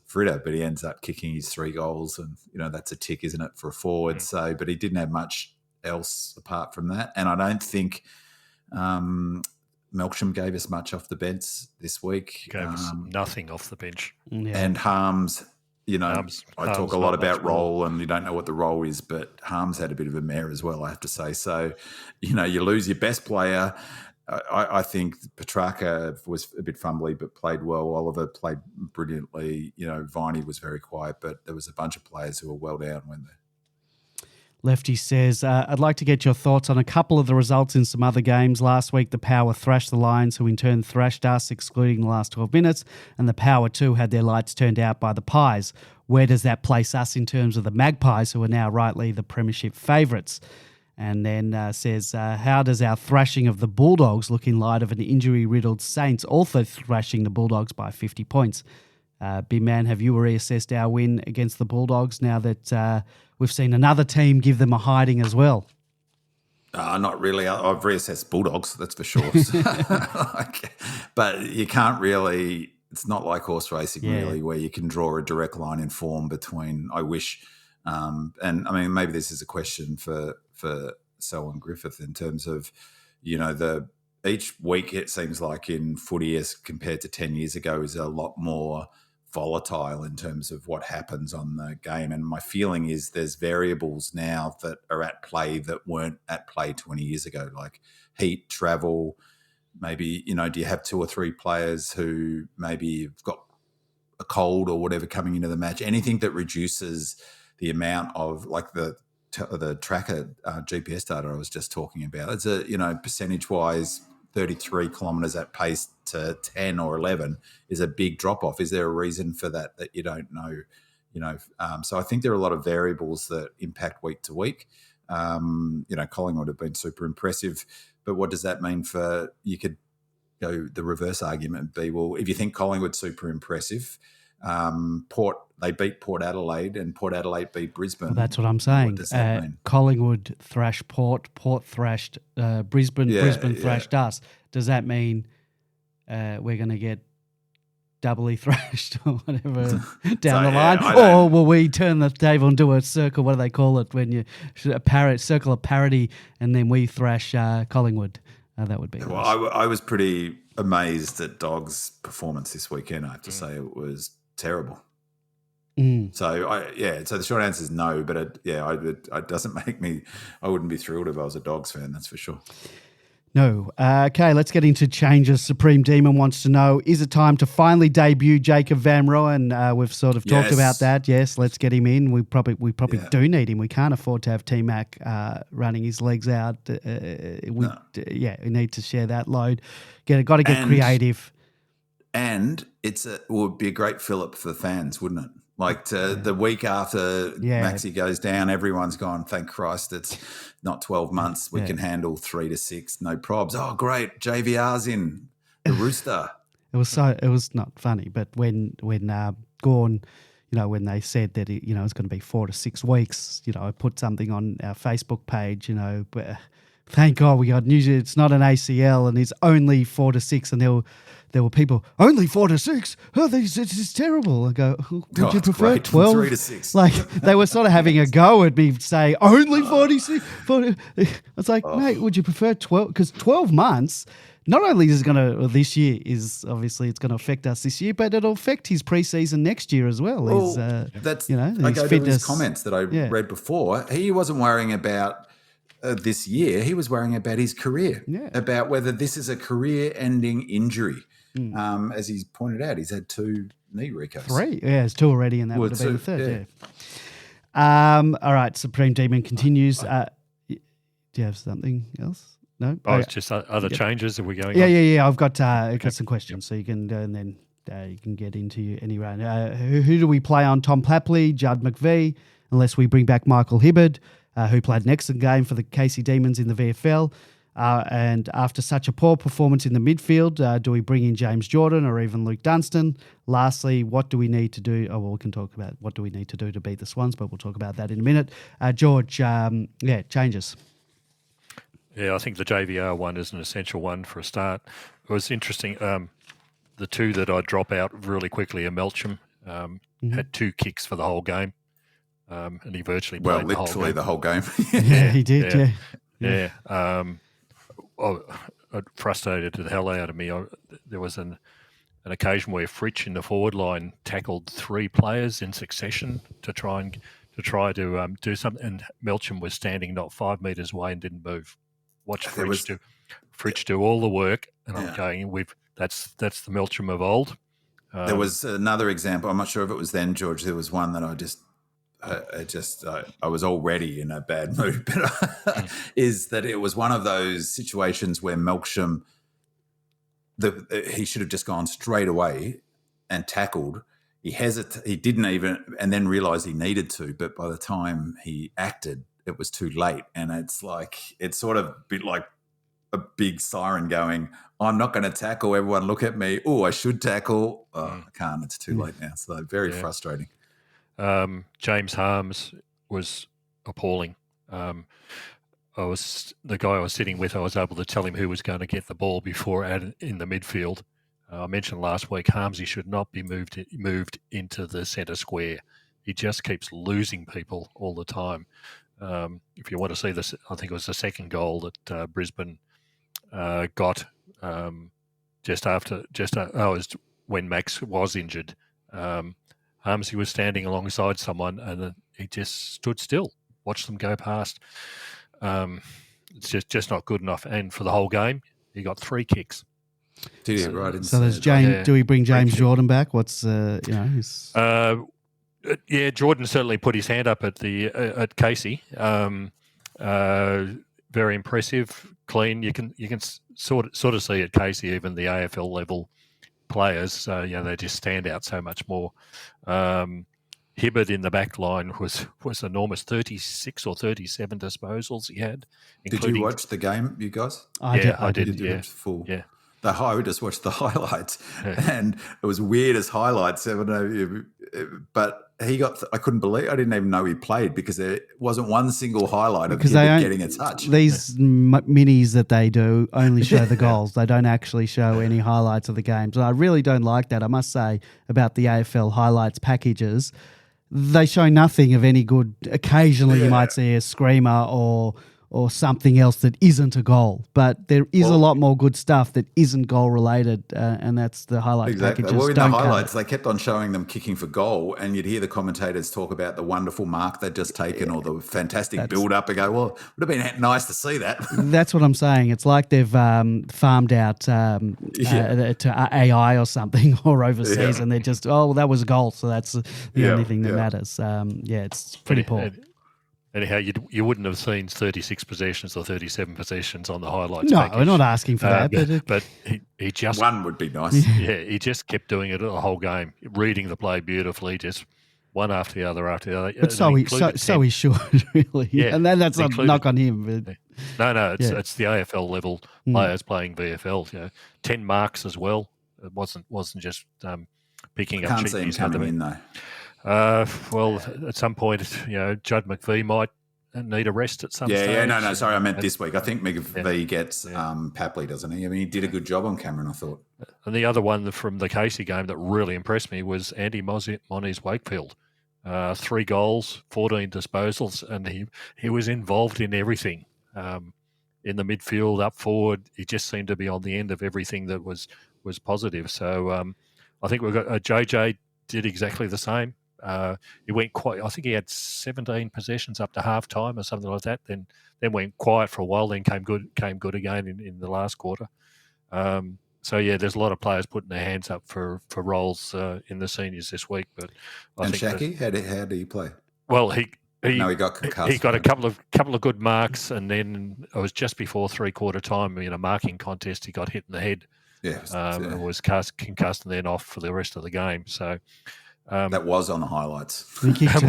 Speaker 3: Fritter, but he ends up kicking his 3 goals, and that's a tick, isn't it, for a forward? So, but he didn't have much else apart from that. And I don't think Melksham gave us much off the bench this week.
Speaker 2: Gave us nothing off the bench.
Speaker 1: Yeah.
Speaker 3: And Harms,
Speaker 2: Harms
Speaker 3: talk a lot
Speaker 2: not
Speaker 3: about
Speaker 2: much more.
Speaker 3: role and you don't know what the role is, but Harms had a bit of a mare as well, I have to say. So, you lose your best player. I think Petrarca was a bit fumbly but played well. Oliver played brilliantly. Viney was very quiet, but there was a bunch of players who were well down when they...
Speaker 1: Lefty says, I'd like to get your thoughts on a couple of the results in some other games. Last week, the Power thrashed the Lions, who in turn thrashed us, excluding the last 12 minutes, and the Power too had their lights turned out by the Pies. Where does that place us in terms of the Magpies, who are now rightly the premiership favourites? And then says, how does our thrashing of the Bulldogs look in light of an injury-riddled Saints also thrashing the Bulldogs by 50 points? Big man, have you reassessed our win against the Bulldogs now that we've seen another team give them a hiding as well?
Speaker 3: Not really. I've reassessed Bulldogs, that's for sure. But you can't really... It's not like horse racing, really, where you can draw a direct line in form between... I wish... and, I mean, maybe this is a question for Selwyn Griffith in terms of, each week it seems like in footy as compared to 10 years ago is a lot more volatile in terms of what happens on the game. And my feeling is there's variables now that are at play that weren't at play 20 years ago, like heat, travel, maybe, do you have two or three players who maybe have got a cold or whatever coming into the match? Anything that reduces the amount of, like the tracker GPS data I was just talking about. It's a, percentage-wise, 33 kilometres at pace to 10 or 11 is a big drop-off. Is there a reason for that you don't know? So I think there are a lot of variables that impact week to week. Collingwood have been super impressive, but what does that mean for, you could go the reverse argument be, well, if you think Collingwood's super impressive, they beat Port Adelaide and Port Adelaide beat Brisbane.
Speaker 1: Well, that's what I'm saying.
Speaker 3: What does that mean?
Speaker 1: Collingwood thrashed Port thrashed Brisbane, Brisbane thrashed us. Does that mean we're going to get doubly thrashed or whatever down the line? Or will we turn the table and do a circle, what do they call it, when you circle of parity and then we thrash Collingwood? That would be nice.
Speaker 3: Well, I was pretty amazed at Dogs' performance this weekend. I have to say it was terrible. So so the short answer is no, but it doesn't make me. I wouldn't be thrilled if I was a Dogs fan. That's for sure.
Speaker 1: No. Okay, let's get into changes. Supreme Demon wants to know: is it time to finally debut Jacob Van Rooyen? We've sort of talked about that. Yes, let's get him in. We probably do need him. We can't afford to have T-Mac running his legs out. We need to share that load. Got to get creative.
Speaker 3: And it would be a great fill-up for fans, wouldn't it? Like the week after Maxi goes down, everyone's gone, thank Christ, it's not 12 months. We can handle 3 to 6, no probs. Oh, great, JVR's in, the Rooster. It
Speaker 1: was not funny, but when Gawn, when they said that it's going to be 4 to 6 weeks, I put something on our Facebook page, but thank God we got news. It's not an ACL and it's only 4 to 6, and there were people, only 4 to 6? Oh, this is terrible. I go, would you prefer 12?
Speaker 3: 3 to 6.
Speaker 1: Like, they were sort of having a go at me, say, only 46? 40. I was like, mate, would you prefer 12? Because 12 months, not only is it going to, this year is obviously it's going to affect us this year, but it'll affect his preseason next year as well.
Speaker 3: That's, I go to his comments that I read before. He wasn't worrying about this year. He was worrying about his career, about whether this is a career-ending injury. As he's pointed out, he's had 2 knee recos.
Speaker 1: 3, it's 2 already, and that would have been the third. All right, Supreme Demon continues. Do you have something else? No.
Speaker 2: It's just other changes. Are we going?
Speaker 1: Yeah. I've got some questions, so you can and then you can get into any round. Who do we play on? Tom Plapley, Judd McVie, unless we bring back Michael Hibberd, who played an excellent game for the Casey Demons in the VFL. And after such a poor performance in the midfield, do we bring in James Jordan or even Luke Dunstan? Lastly, what do we need to do? Oh, well, we can talk about what do we need to do to beat the Swans, but we'll talk about that in a minute. George, changes.
Speaker 2: Yeah, I think the JVR one is an essential one for a start. It was interesting. The 2 that I drop out really quickly are Melksham. Had 2 kicks for the whole game, and he virtually played
Speaker 3: literally the whole game.
Speaker 1: He did. Yeah.
Speaker 2: frustrated the hell out of me. There was an occasion where Fritsch in the forward line tackled 3 players in succession to try to do something, and Melcham was standing not 5 metres away and didn't move. Watch Fritsch do all the work, and I'm going, that's the Melcham of old.
Speaker 3: There was another example. I'm not sure if it was then, George. There was one that I was already in a bad mood, but is that it was one of those situations where Melcham, he should have just gone straight away and tackled. He didn't even, and then realised he needed to. But by the time he acted, it was too late. And it's sort of a bit like a big siren going, I'm not going to tackle. Everyone look at me. Oh, I should tackle. I can't. It's too late now. So very frustrating.
Speaker 2: James Harms was appalling. The guy I was sitting with, I was able to tell him who was going to get the ball before in the midfield. I mentioned last week, Harmsy should not be moved into the centre square. He just keeps losing people all the time. If you want to see this, I think it was the second goal that Brisbane got just was when Max was injured. Harmsy was standing alongside someone, and he just stood still, watched them go past. It's just not good enough. And for the whole game, he got 3 kicks.
Speaker 3: Did he? Right.
Speaker 1: So there's James. Yeah, do we bring James Jordan back? What's his...
Speaker 2: Yeah, Jordan certainly put his hand up at Casey. Very impressive, clean. You can sort of see at Casey even the AFL level players. They just stand out so much more. Hibbert in the back line was enormous. 36 or 37 disposals he had.
Speaker 3: Did you watch the game, you guys?
Speaker 2: I did. Yeah,
Speaker 3: full.
Speaker 2: Yeah.
Speaker 3: I just watched the highlights, and it was weird as highlights. But I couldn't believe. I didn't even know he played because there wasn't one single highlight of him getting a touch.
Speaker 1: These minis that they do only show the goals. They don't actually show any highlights of the games. And I really don't like that. I must say about the AFL highlights packages, they show nothing of any good. Occasionally, you might see a screamer or something else that isn't a goal. But there is a lot more good stuff that isn't goal related, and that's the highlight packages.
Speaker 3: Well, in the highlights, they kept on showing them kicking for goal, and you'd hear the commentators talk about the wonderful mark they'd just taken or the fantastic build-up and go, well, it would have been nice to see that.
Speaker 1: That's what I'm saying. It's like they've farmed out to AI or something or overseas, and they're just, that was a goal, so that's the only thing that matters. It's pretty poor.
Speaker 2: Anyhow, you wouldn't have seen 36 possessions or 37 possessions on the highlights.
Speaker 1: No,
Speaker 2: package.
Speaker 1: we're not asking for that.
Speaker 2: But he just...
Speaker 3: One would be nice.
Speaker 2: Yeah, he just kept doing it the whole game, reading the play beautifully, just one after the other after the other.
Speaker 1: But so he should, really. Yeah, and then that's not a knock on him. But,
Speaker 2: no, it's the AFL level players playing VFL. 10 marks as well. It wasn't just picking up.
Speaker 3: Can't see him coming in, though.
Speaker 2: At some point, Judd McVie might need a rest at some stage.
Speaker 3: No, sorry, I meant this week. I think McVie gets Papley, doesn't he? I mean, he did a good job on Cameron, I thought.
Speaker 2: And the other one from the Casey game that really impressed me was Andy Moniz Wakefield. 3 goals, 14 disposals, and he was involved in everything. In the midfield, up forward, he just seemed to be on the end of everything that was positive. So I think we've got JJ did exactly the same. He went quiet. I think he had 17 possessions up to half time or something like that. Then went quiet for a while. Then came good again in the last quarter. There's a lot of players putting their hands up for roles in the seniors this week. But I think
Speaker 3: Shaki, how did he play?
Speaker 2: Well, he
Speaker 3: got concussed.
Speaker 2: He got a couple of good marks, and then it was just before 3/4 time in a marking contest. He got hit in the head. And was concussed and then off for the rest of the game. So.
Speaker 3: That was on the highlights.
Speaker 1: He kicked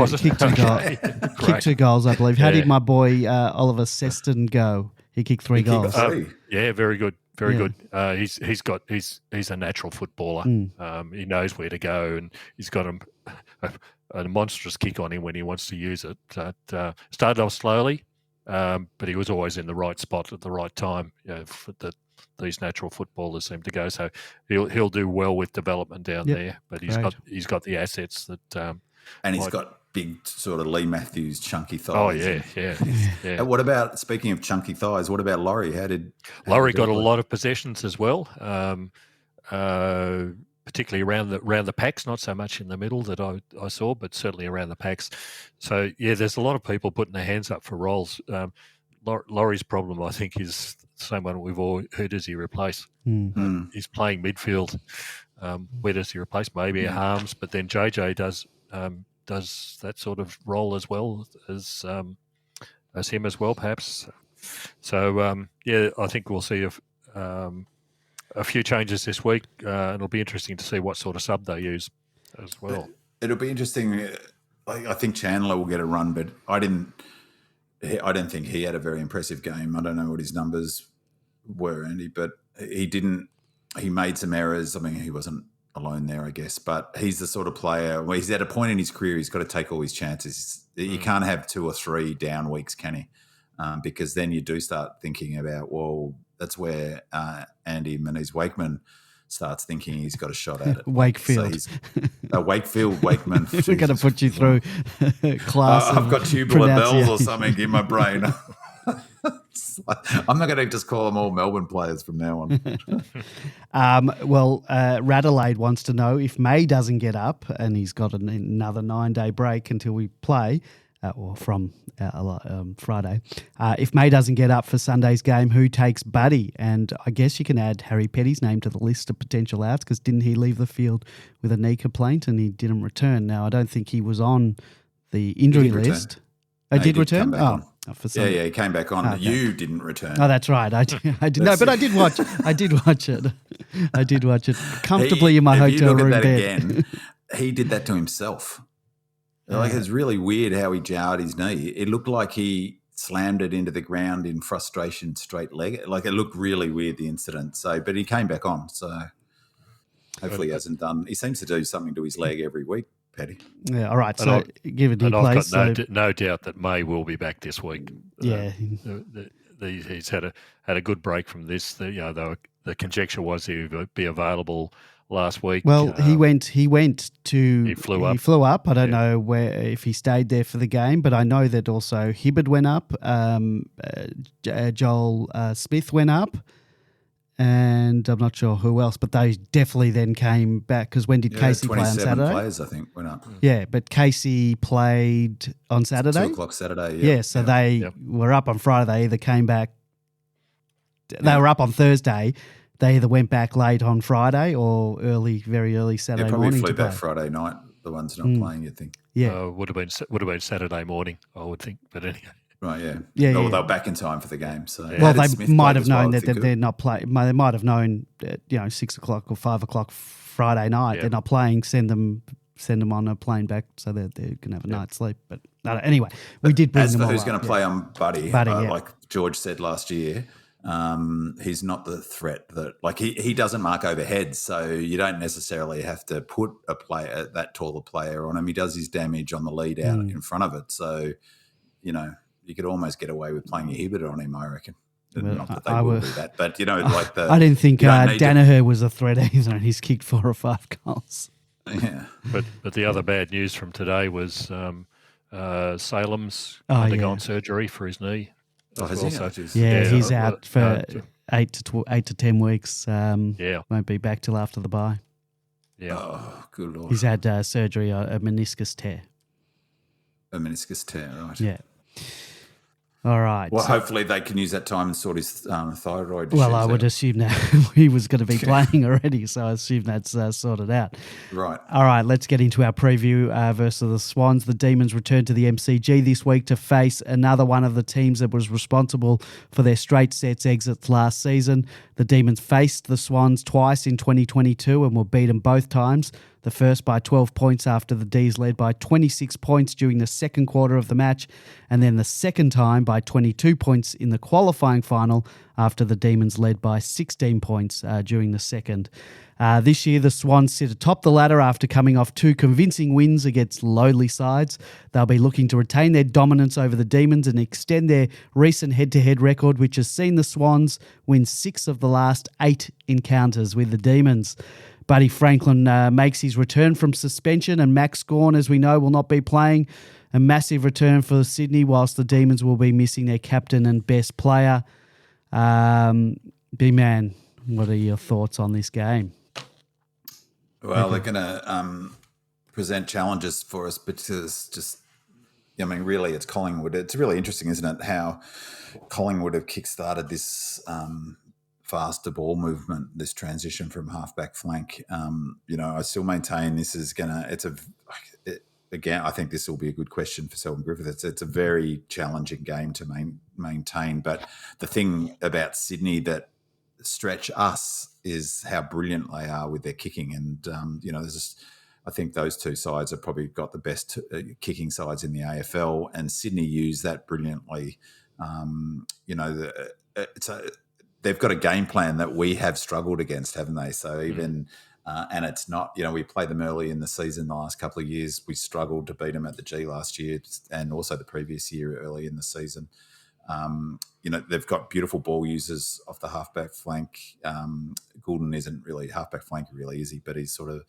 Speaker 1: 2 goals, I believe. How did my boy Oliver Seston go? He kicked 3 goals.
Speaker 2: Very good, very good. He's a natural footballer. He knows where to go, and he's got a monstrous kick on him when he wants to use it. Started off slowly, but he was always in the right spot at the right time. These natural footballers seem to go. So he'll do well with development down there. But he's got the assets that.
Speaker 3: And he's got big sort of Lee Matthews chunky thighs.
Speaker 2: Oh, yeah.
Speaker 3: And what about, speaking of chunky thighs, what about Laurie?
Speaker 2: Laurie got a lot of possessions as well, particularly around the packs, not so much in the middle that I saw, but certainly around the packs. So, yeah, there's a lot of people putting their hands up for roles. Laurie's problem, I think, is the same one we've all heard. Does he replace? He's playing midfield. Where does he replace? Maybe Harms, but then JJ does that sort of role as well as him as well, perhaps. So I think we'll see a few changes this week. It'll be interesting to see what sort of sub they use as well.
Speaker 3: It'll be interesting. I think Chandler will get a run, but I don't think he had a very impressive game. I don't know what his numbers were, Andy, but he didn't. He made some errors. I mean, he wasn't alone there, I guess, but he's the sort of player where he's at a point in his career he's got to take all his chances. You can't have 2 or 3 down weeks, can he? Because then you do start thinking about, well, that's where Andy Menzies-Wakeman starts thinking he's got a shot at it.
Speaker 1: Wakefield.
Speaker 3: So Wakeman.
Speaker 1: We're going to put you through class.
Speaker 3: I've got tubular bells or something in my brain. I'm not going to just call them all Melbourne players from now on.
Speaker 1: Radelaide wants to know if May doesn't get up, and he's got another 9-day break until we play, or from Friday. If May doesn't get up for Sunday's game, who takes Buddy? And I guess you can add Harry Petty's name to the list of potential outs, because didn't he leave the field with a knee complaint and he didn't return? Now, I don't think he was on the injury list. Did return? For Sunday.
Speaker 3: Yeah, he came back on. Okay. You didn't return.
Speaker 1: Oh, that's right. I did. No, but I did watch. I did watch it. I did watch it comfortably in my hotel room bed.
Speaker 3: Again, he did that to himself. Like, it's really weird how he jarred his knee. It looked like he slammed it into the ground in frustration, straight leg. Like, it looked really weird, the incident. So, but he came back on. So hopefully he hasn't done. He seems to do something to his leg every week. Petty.
Speaker 1: Yeah, all right. So give it a place.
Speaker 2: I've got no doubt that May will be back this week.
Speaker 1: Yeah,
Speaker 2: he's had a good break from this. The conjecture was he would be available last week.
Speaker 1: Well, he flew up. I don't know if he stayed there for the game, but I know that also Hibbard went up. Joel Smith went up. And I'm not sure who else, but they definitely then came back, because when did Casey play on Saturday?
Speaker 3: 27 players, I think, went up.
Speaker 1: Yeah, but Casey played on Saturday?
Speaker 3: 2 o'clock Saturday,
Speaker 1: Yeah, so they were up on Friday. They either came back – they were up on Thursday. They either went back late on Friday or very early Saturday morning.
Speaker 3: Probably flew back Friday night, the ones not playing, you'd think.
Speaker 1: Yeah.
Speaker 2: Would have been Saturday morning, I would think, but anyway.
Speaker 3: Right, yeah.
Speaker 1: Yeah.
Speaker 3: They're back in time for the game. So
Speaker 1: well, they might have known that they're not playing. They might have known that 6 o'clock or 5 o'clock Friday night they're not playing. Send them on a plane back so that they can have a night's sleep. But anyway, we did bring them all. As for
Speaker 3: who's going to play on Buddy, like George said last year, he's not the threat that he doesn't mark overhead, so you don't necessarily have to put that taller player on him. He does his damage on the lead out in front of it, so you could almost get away with playing a Hibbert on him, I reckon. Not that they will do that, but
Speaker 1: I didn't think Danaher was a threat either, and he's kicked 4 or 5 goals.
Speaker 3: Yeah,
Speaker 2: but the other bad news from today was Salem's undergone surgery for his knee.
Speaker 1: He's out for 8 to 10 weeks. Won't be back till after the bye.
Speaker 2: Yeah.
Speaker 3: Oh, good Lord.
Speaker 1: He's had surgery, a meniscus tear.
Speaker 3: A meniscus tear, right?
Speaker 1: Yeah. All right.
Speaker 3: Well, hopefully they can use that time and sort his thyroid.
Speaker 1: Well, I would assume that he was going to be playing already, so I assume that's sorted out.
Speaker 3: Right.
Speaker 1: All right, let's get into our preview versus the Swans. The Demons return to the MCG this week to face another one of the teams that was responsible for their straight sets exits last season. The Demons faced the Swans twice in 2022 and were beaten both times. The first by 12 points after the D's led by 26 points during the second quarter of the match, and then the second time by 22 points in the qualifying final after the Demons led by 16 points during the second. This year, the Swans sit atop the ladder after coming off 2 convincing wins against lowly sides. They'll be looking to retain their dominance over the Demons and extend their recent head-to-head record, which has seen the Swans win 6 of the last 8 encounters with the Demons. Buddy Franklin makes his return from suspension, and Max Gawn, as we know, will not be playing. A massive return for Sydney, whilst the Demons will be missing their captain and best player. B-Man, what are your thoughts on this game?
Speaker 3: Well, they're going to present challenges for us, because really it's Collingwood. It's really interesting, isn't it, how Collingwood have kickstarted this faster ball movement, this transition from halfback flank. I still maintain this is again, I think this will be a good question for Selwyn Griffith. It's a very challenging game to maintain. But the thing about Sydney that stretch us is how brilliant they are with their kicking. And, I think those two sides have probably got the best kicking sides in the AFL, and Sydney use that brilliantly. They've got a game plan that we have struggled against, haven't they? So even and it's not, we played them early in the season the last couple of years. We struggled to beat them at the G last year, and also the previous year early in the season. They've got beautiful ball users off the halfback flank. Goulden isn't really halfback flank, really, is he? But he's sort of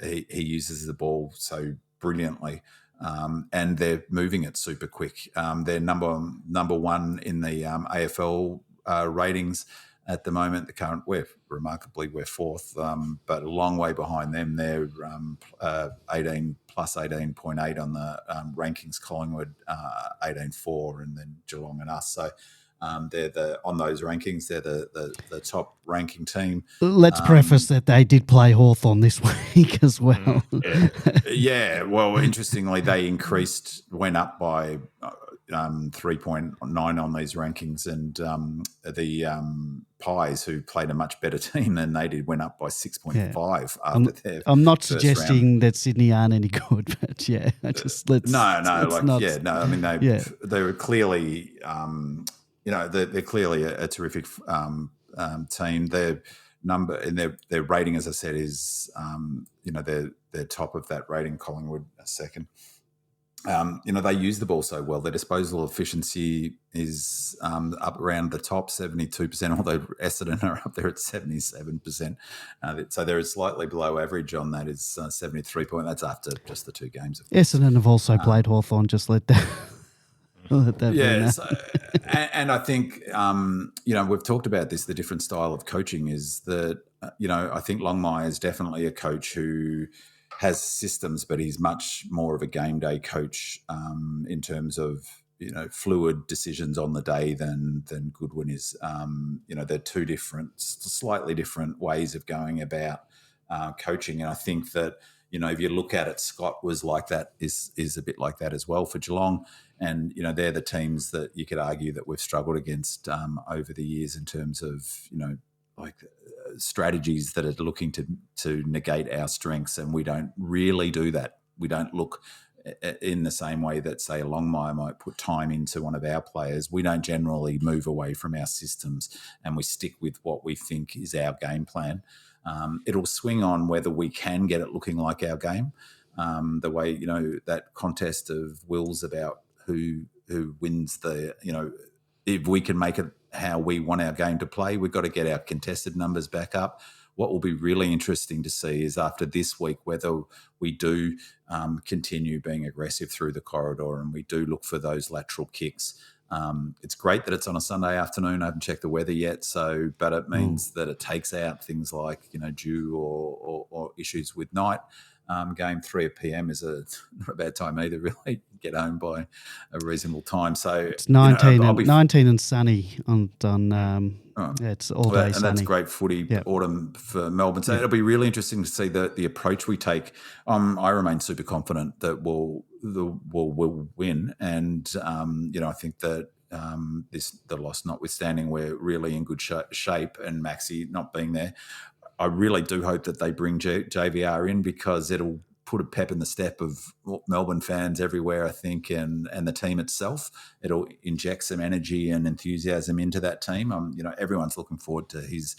Speaker 3: he uses the ball so brilliantly. And they're moving it super quick. They're number one in the AFL ratings at the moment. We're fourth, but a long way behind them. They're 18.8 on the rankings. Collingwood 18.4, and then Geelong and us. So they're on those rankings. They're the top ranking team.
Speaker 1: Let's preface that they did play Hawthorn this week as well.
Speaker 3: Yeah. Well, interestingly, they went up by 3.9 on these rankings, and the Pies, who played a much better team than they did, went up by 6.5 after their
Speaker 1: I'm not
Speaker 3: first
Speaker 1: suggesting
Speaker 3: round.
Speaker 1: that Sydney aren't any good, but yeah,
Speaker 3: They were clearly, they're clearly a terrific team. Their number and their rating, as I said, is they're top of that rating. Collingwood second. They use the ball so well. Their disposal efficiency is up around the top, 72%, although Essendon are up there at 77%. So they're slightly below average on that, is 73 point. That's after just the two games.
Speaker 1: Essendon have also played Hawthorn, just let that...
Speaker 3: And I think, we've talked about this, the different style of coaching is that, I think Longmire is definitely a coach who has systems, but he's much more of a game day coach in terms of, fluid decisions on the day than Goodwin is. They're two slightly different ways of going about coaching. And I think that, if you look at it, Scott was like that, is a bit like that as well for Geelong. And, they're the teams that you could argue that we've struggled against over the years in terms of, strategies that are looking to negate our strengths. And we don't really do that. We don't look in the same way that, say, a Longmire might put time into one of our players. We don't generally move away from our systems, and we stick with what we think is our game plan. It'll swing on whether we can get it looking like our game. The way, that contest of wills about who wins the, if we can make it how we want our game to play, we've got to get our contested numbers back up. What will be really interesting to see is after this week whether we do continue being aggressive through the corridor and we do look for those lateral kicks. It's great that it's on a Sunday afternoon. I haven't checked the weather yet, but it means that it takes out things like dew or issues with night. Game 3 p.m. is not a bad time either, really. Get home by a reasonable time. So
Speaker 1: it's 19 and sunny on it's all day
Speaker 3: and
Speaker 1: sunny.
Speaker 3: That's great footy autumn for Melbourne. So it'll be really interesting to see the approach we take. I remain super confident that we'll win, and I think that the loss notwithstanding, we're really in good shape. And Maxi not being there, I really do hope that they bring JVR in, because it'll put a pep in the step of Melbourne fans everywhere, I think, and the team itself. It'll inject some energy and enthusiasm into that team. Everyone's looking forward to his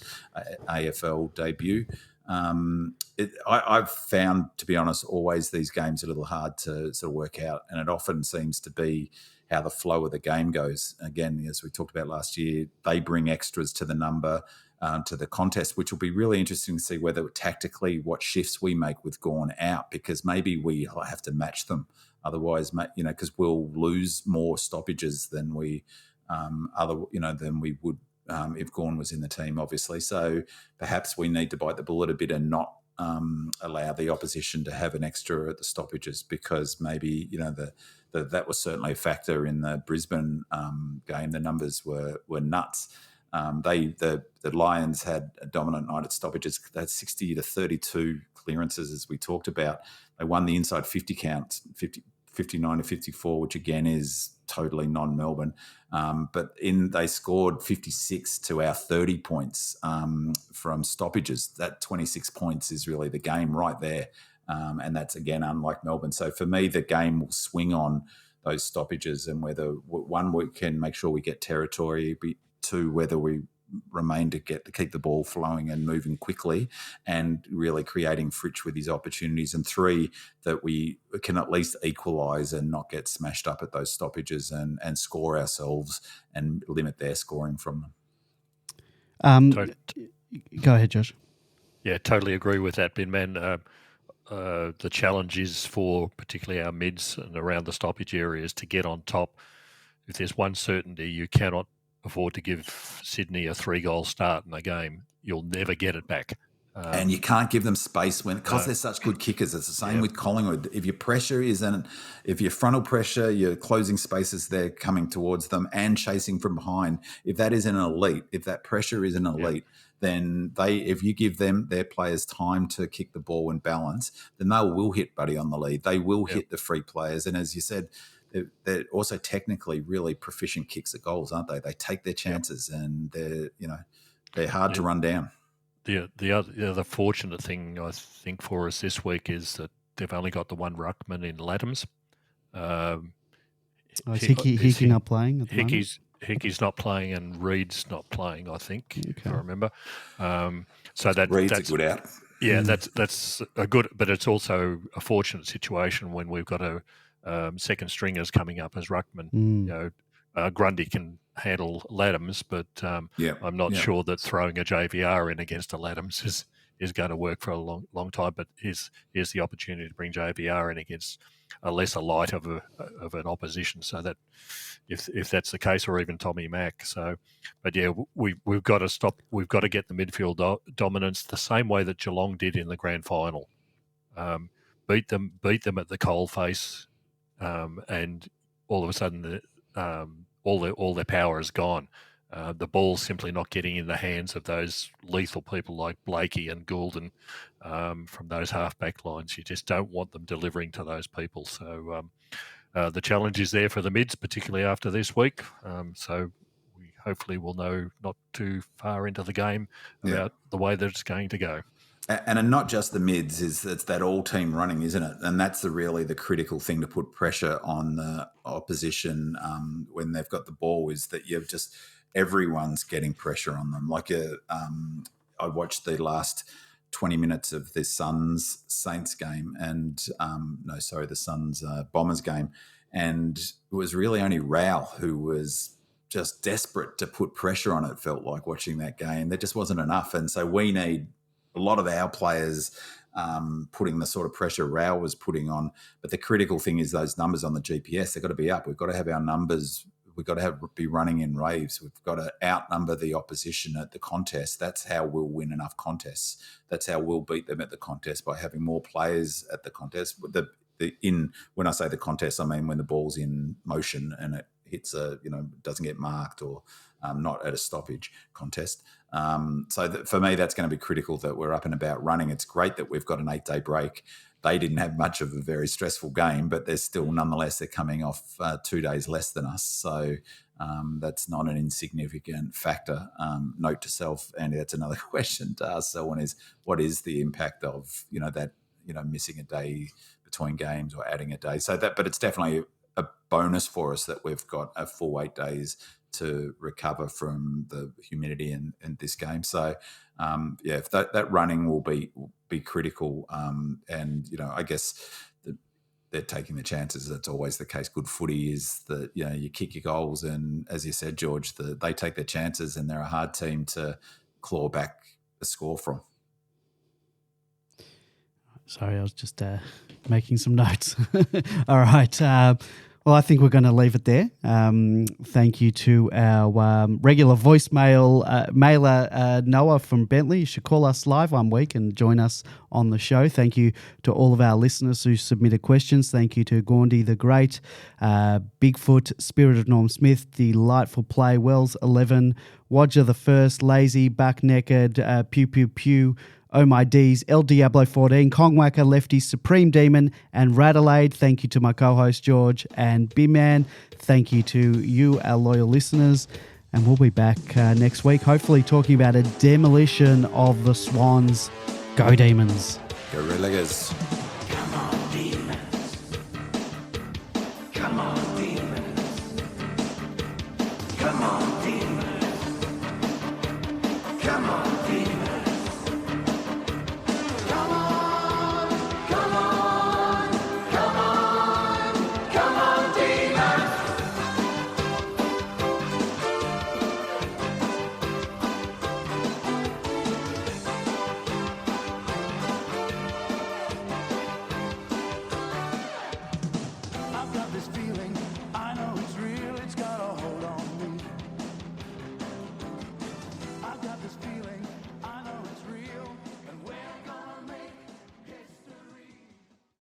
Speaker 3: AFL debut. I've found, to be honest, always these games are a little hard to sort of work out, and it often seems to be how the flow of the game goes. Again, as we talked about last year, they bring extras to the number, to the contest, which will be really interesting to see whether tactically what shifts we make with Gawn out, because maybe we have to match them. Otherwise, because we'll lose more stoppages than we than we would if Gawn was in the team, obviously. So perhaps we need to bite the bullet a bit and not allow the opposition to have an extra at the stoppages, because maybe that was certainly a factor in the Brisbane game. The numbers were nuts. The Lions had a dominant night at stoppages. They had 60 to 32 clearances, as we talked about. They won the inside 50 count, 59 to 54, which again is totally non-Melbourne. But they scored 56 to our 30 points from stoppages. That 26 points is really the game right there. And that's, again, unlike Melbourne. So for me, the game will swing on those stoppages, and whether, one, we can make sure we get territory, two, whether we remain to keep the ball flowing and moving quickly and really creating Fritsch with his opportunities, and three, that we can at least equalise and not get smashed up at those stoppages and score ourselves and limit their scoring from them.
Speaker 1: Go ahead, Josh.
Speaker 2: Yeah, totally agree with that, Bin Man. The challenge is for particularly our mids and around the stoppage areas to get on top. If there's one certainty, you cannot afford to give Sydney a 3-goal start in a game. You'll never get it back.
Speaker 3: And you can't give them space because they're such good kickers. It's the same with Collingwood. If your frontal pressure, your closing spaces, they're coming towards them and chasing from behind. If that is an elite, if that pressure is an elite, then if you give their players time to kick the ball and balance, then they will hit Buddy on the lead. They will hit the free players. And as you said, they're also technically really proficient kicks at goals, aren't they? They take their chances and they're hard to run down.
Speaker 2: The other fortunate thing I think for us this week is that they've only got the one ruckman in Laddams.
Speaker 1: Is Hickey not playing at the moment?
Speaker 2: Hickey's not playing and Reed's not playing, I think, if I remember. So that's
Speaker 3: a good out.
Speaker 2: Yeah, that's a good, but it's also a fortunate situation when we've got a second stringers coming up as ruckman. Grundy can handle Laddams, but I'm not sure that throwing a JVR in against a Laddams is going to work for a long time. But here's the opportunity to bring JVR in against a lesser light of an opposition, so that if that's the case, or even Tommy Mack. So, but yeah, we've got to stop. We've got to get the midfield dominance the same way that Geelong did in the grand final. Beat them at the coalface, and all of a sudden all their power is gone. The ball's simply not getting in the hands of those lethal people like Blakey and Goulden from those half-back lines. You just don't want them delivering to those people. So the challenge is there for the mids, particularly after this week. So we hopefully will know not too far into the game about the way that it's going to go.
Speaker 3: And not just the mids, it's that all-team running, isn't it? And that's really the critical thing to put pressure on the opposition when they've got the ball, is that you've just everyone's getting pressure on them. Like I watched the last 20 minutes of the Suns-Saints game the Suns-Bombers game, and it was really only Rao who was just desperate to put pressure on it, felt like, watching that game. There just wasn't enough. And so we need a lot of our players putting the sort of pressure Rao was putting on. But the critical thing is those numbers on the GPS. They've got to be up. We've got to have our numbers. We've got to be running in raves. We've got to outnumber the opposition at the contest. That's how we'll win enough contests. That's how we'll beat them at the contest, by having more players at the contest. When I say the contest, I mean when the ball's in motion and it hits doesn't get marked, or not at a stoppage contest. For me, that's going to be critical, that we're up and about running. It's great that we've got an 8-day break. They didn't have much of a very stressful game, but they're coming off 2 days less than us. So that's not an insignificant factor. Note to self, Andy, that's another question to ask someone, is what is the impact of, missing a day between games or adding a day? But it's definitely a bonus for us that we've got a full 8 days to recover from the humidity in this game. So, if that running will be critical. And, I guess they're taking the chances. That's always the case. Good footy is that, you kick your goals. And as you said, George, they take their chances, and they're a hard team to claw back a score from.
Speaker 1: Sorry, I was just making some notes. All right. Well, I think we're going to leave it there. Thank you to our regular voicemail mailer, Noah from Bentley. You should call us live one week and join us on the show. Thank you to all of our listeners who submitted questions. Thank you to Gaundy the Great, Bigfoot, Spirit of Norm Smith, Delightful Play, Wells 11, Wodger the First, Lazy, Buck Naked, Pew Pew Pew, Oh My D's, El Diablo 14, Kongwacker, Lefty, Supreme Demon, and Radelaide. Thank you to my co-host George and B-Man. Thank you to you, our loyal listeners. And we'll be back next week, hopefully talking about a demolition of the Swans. Go Demons.
Speaker 3: Go Relegers.
Speaker 5: Come on, Demons. Come on.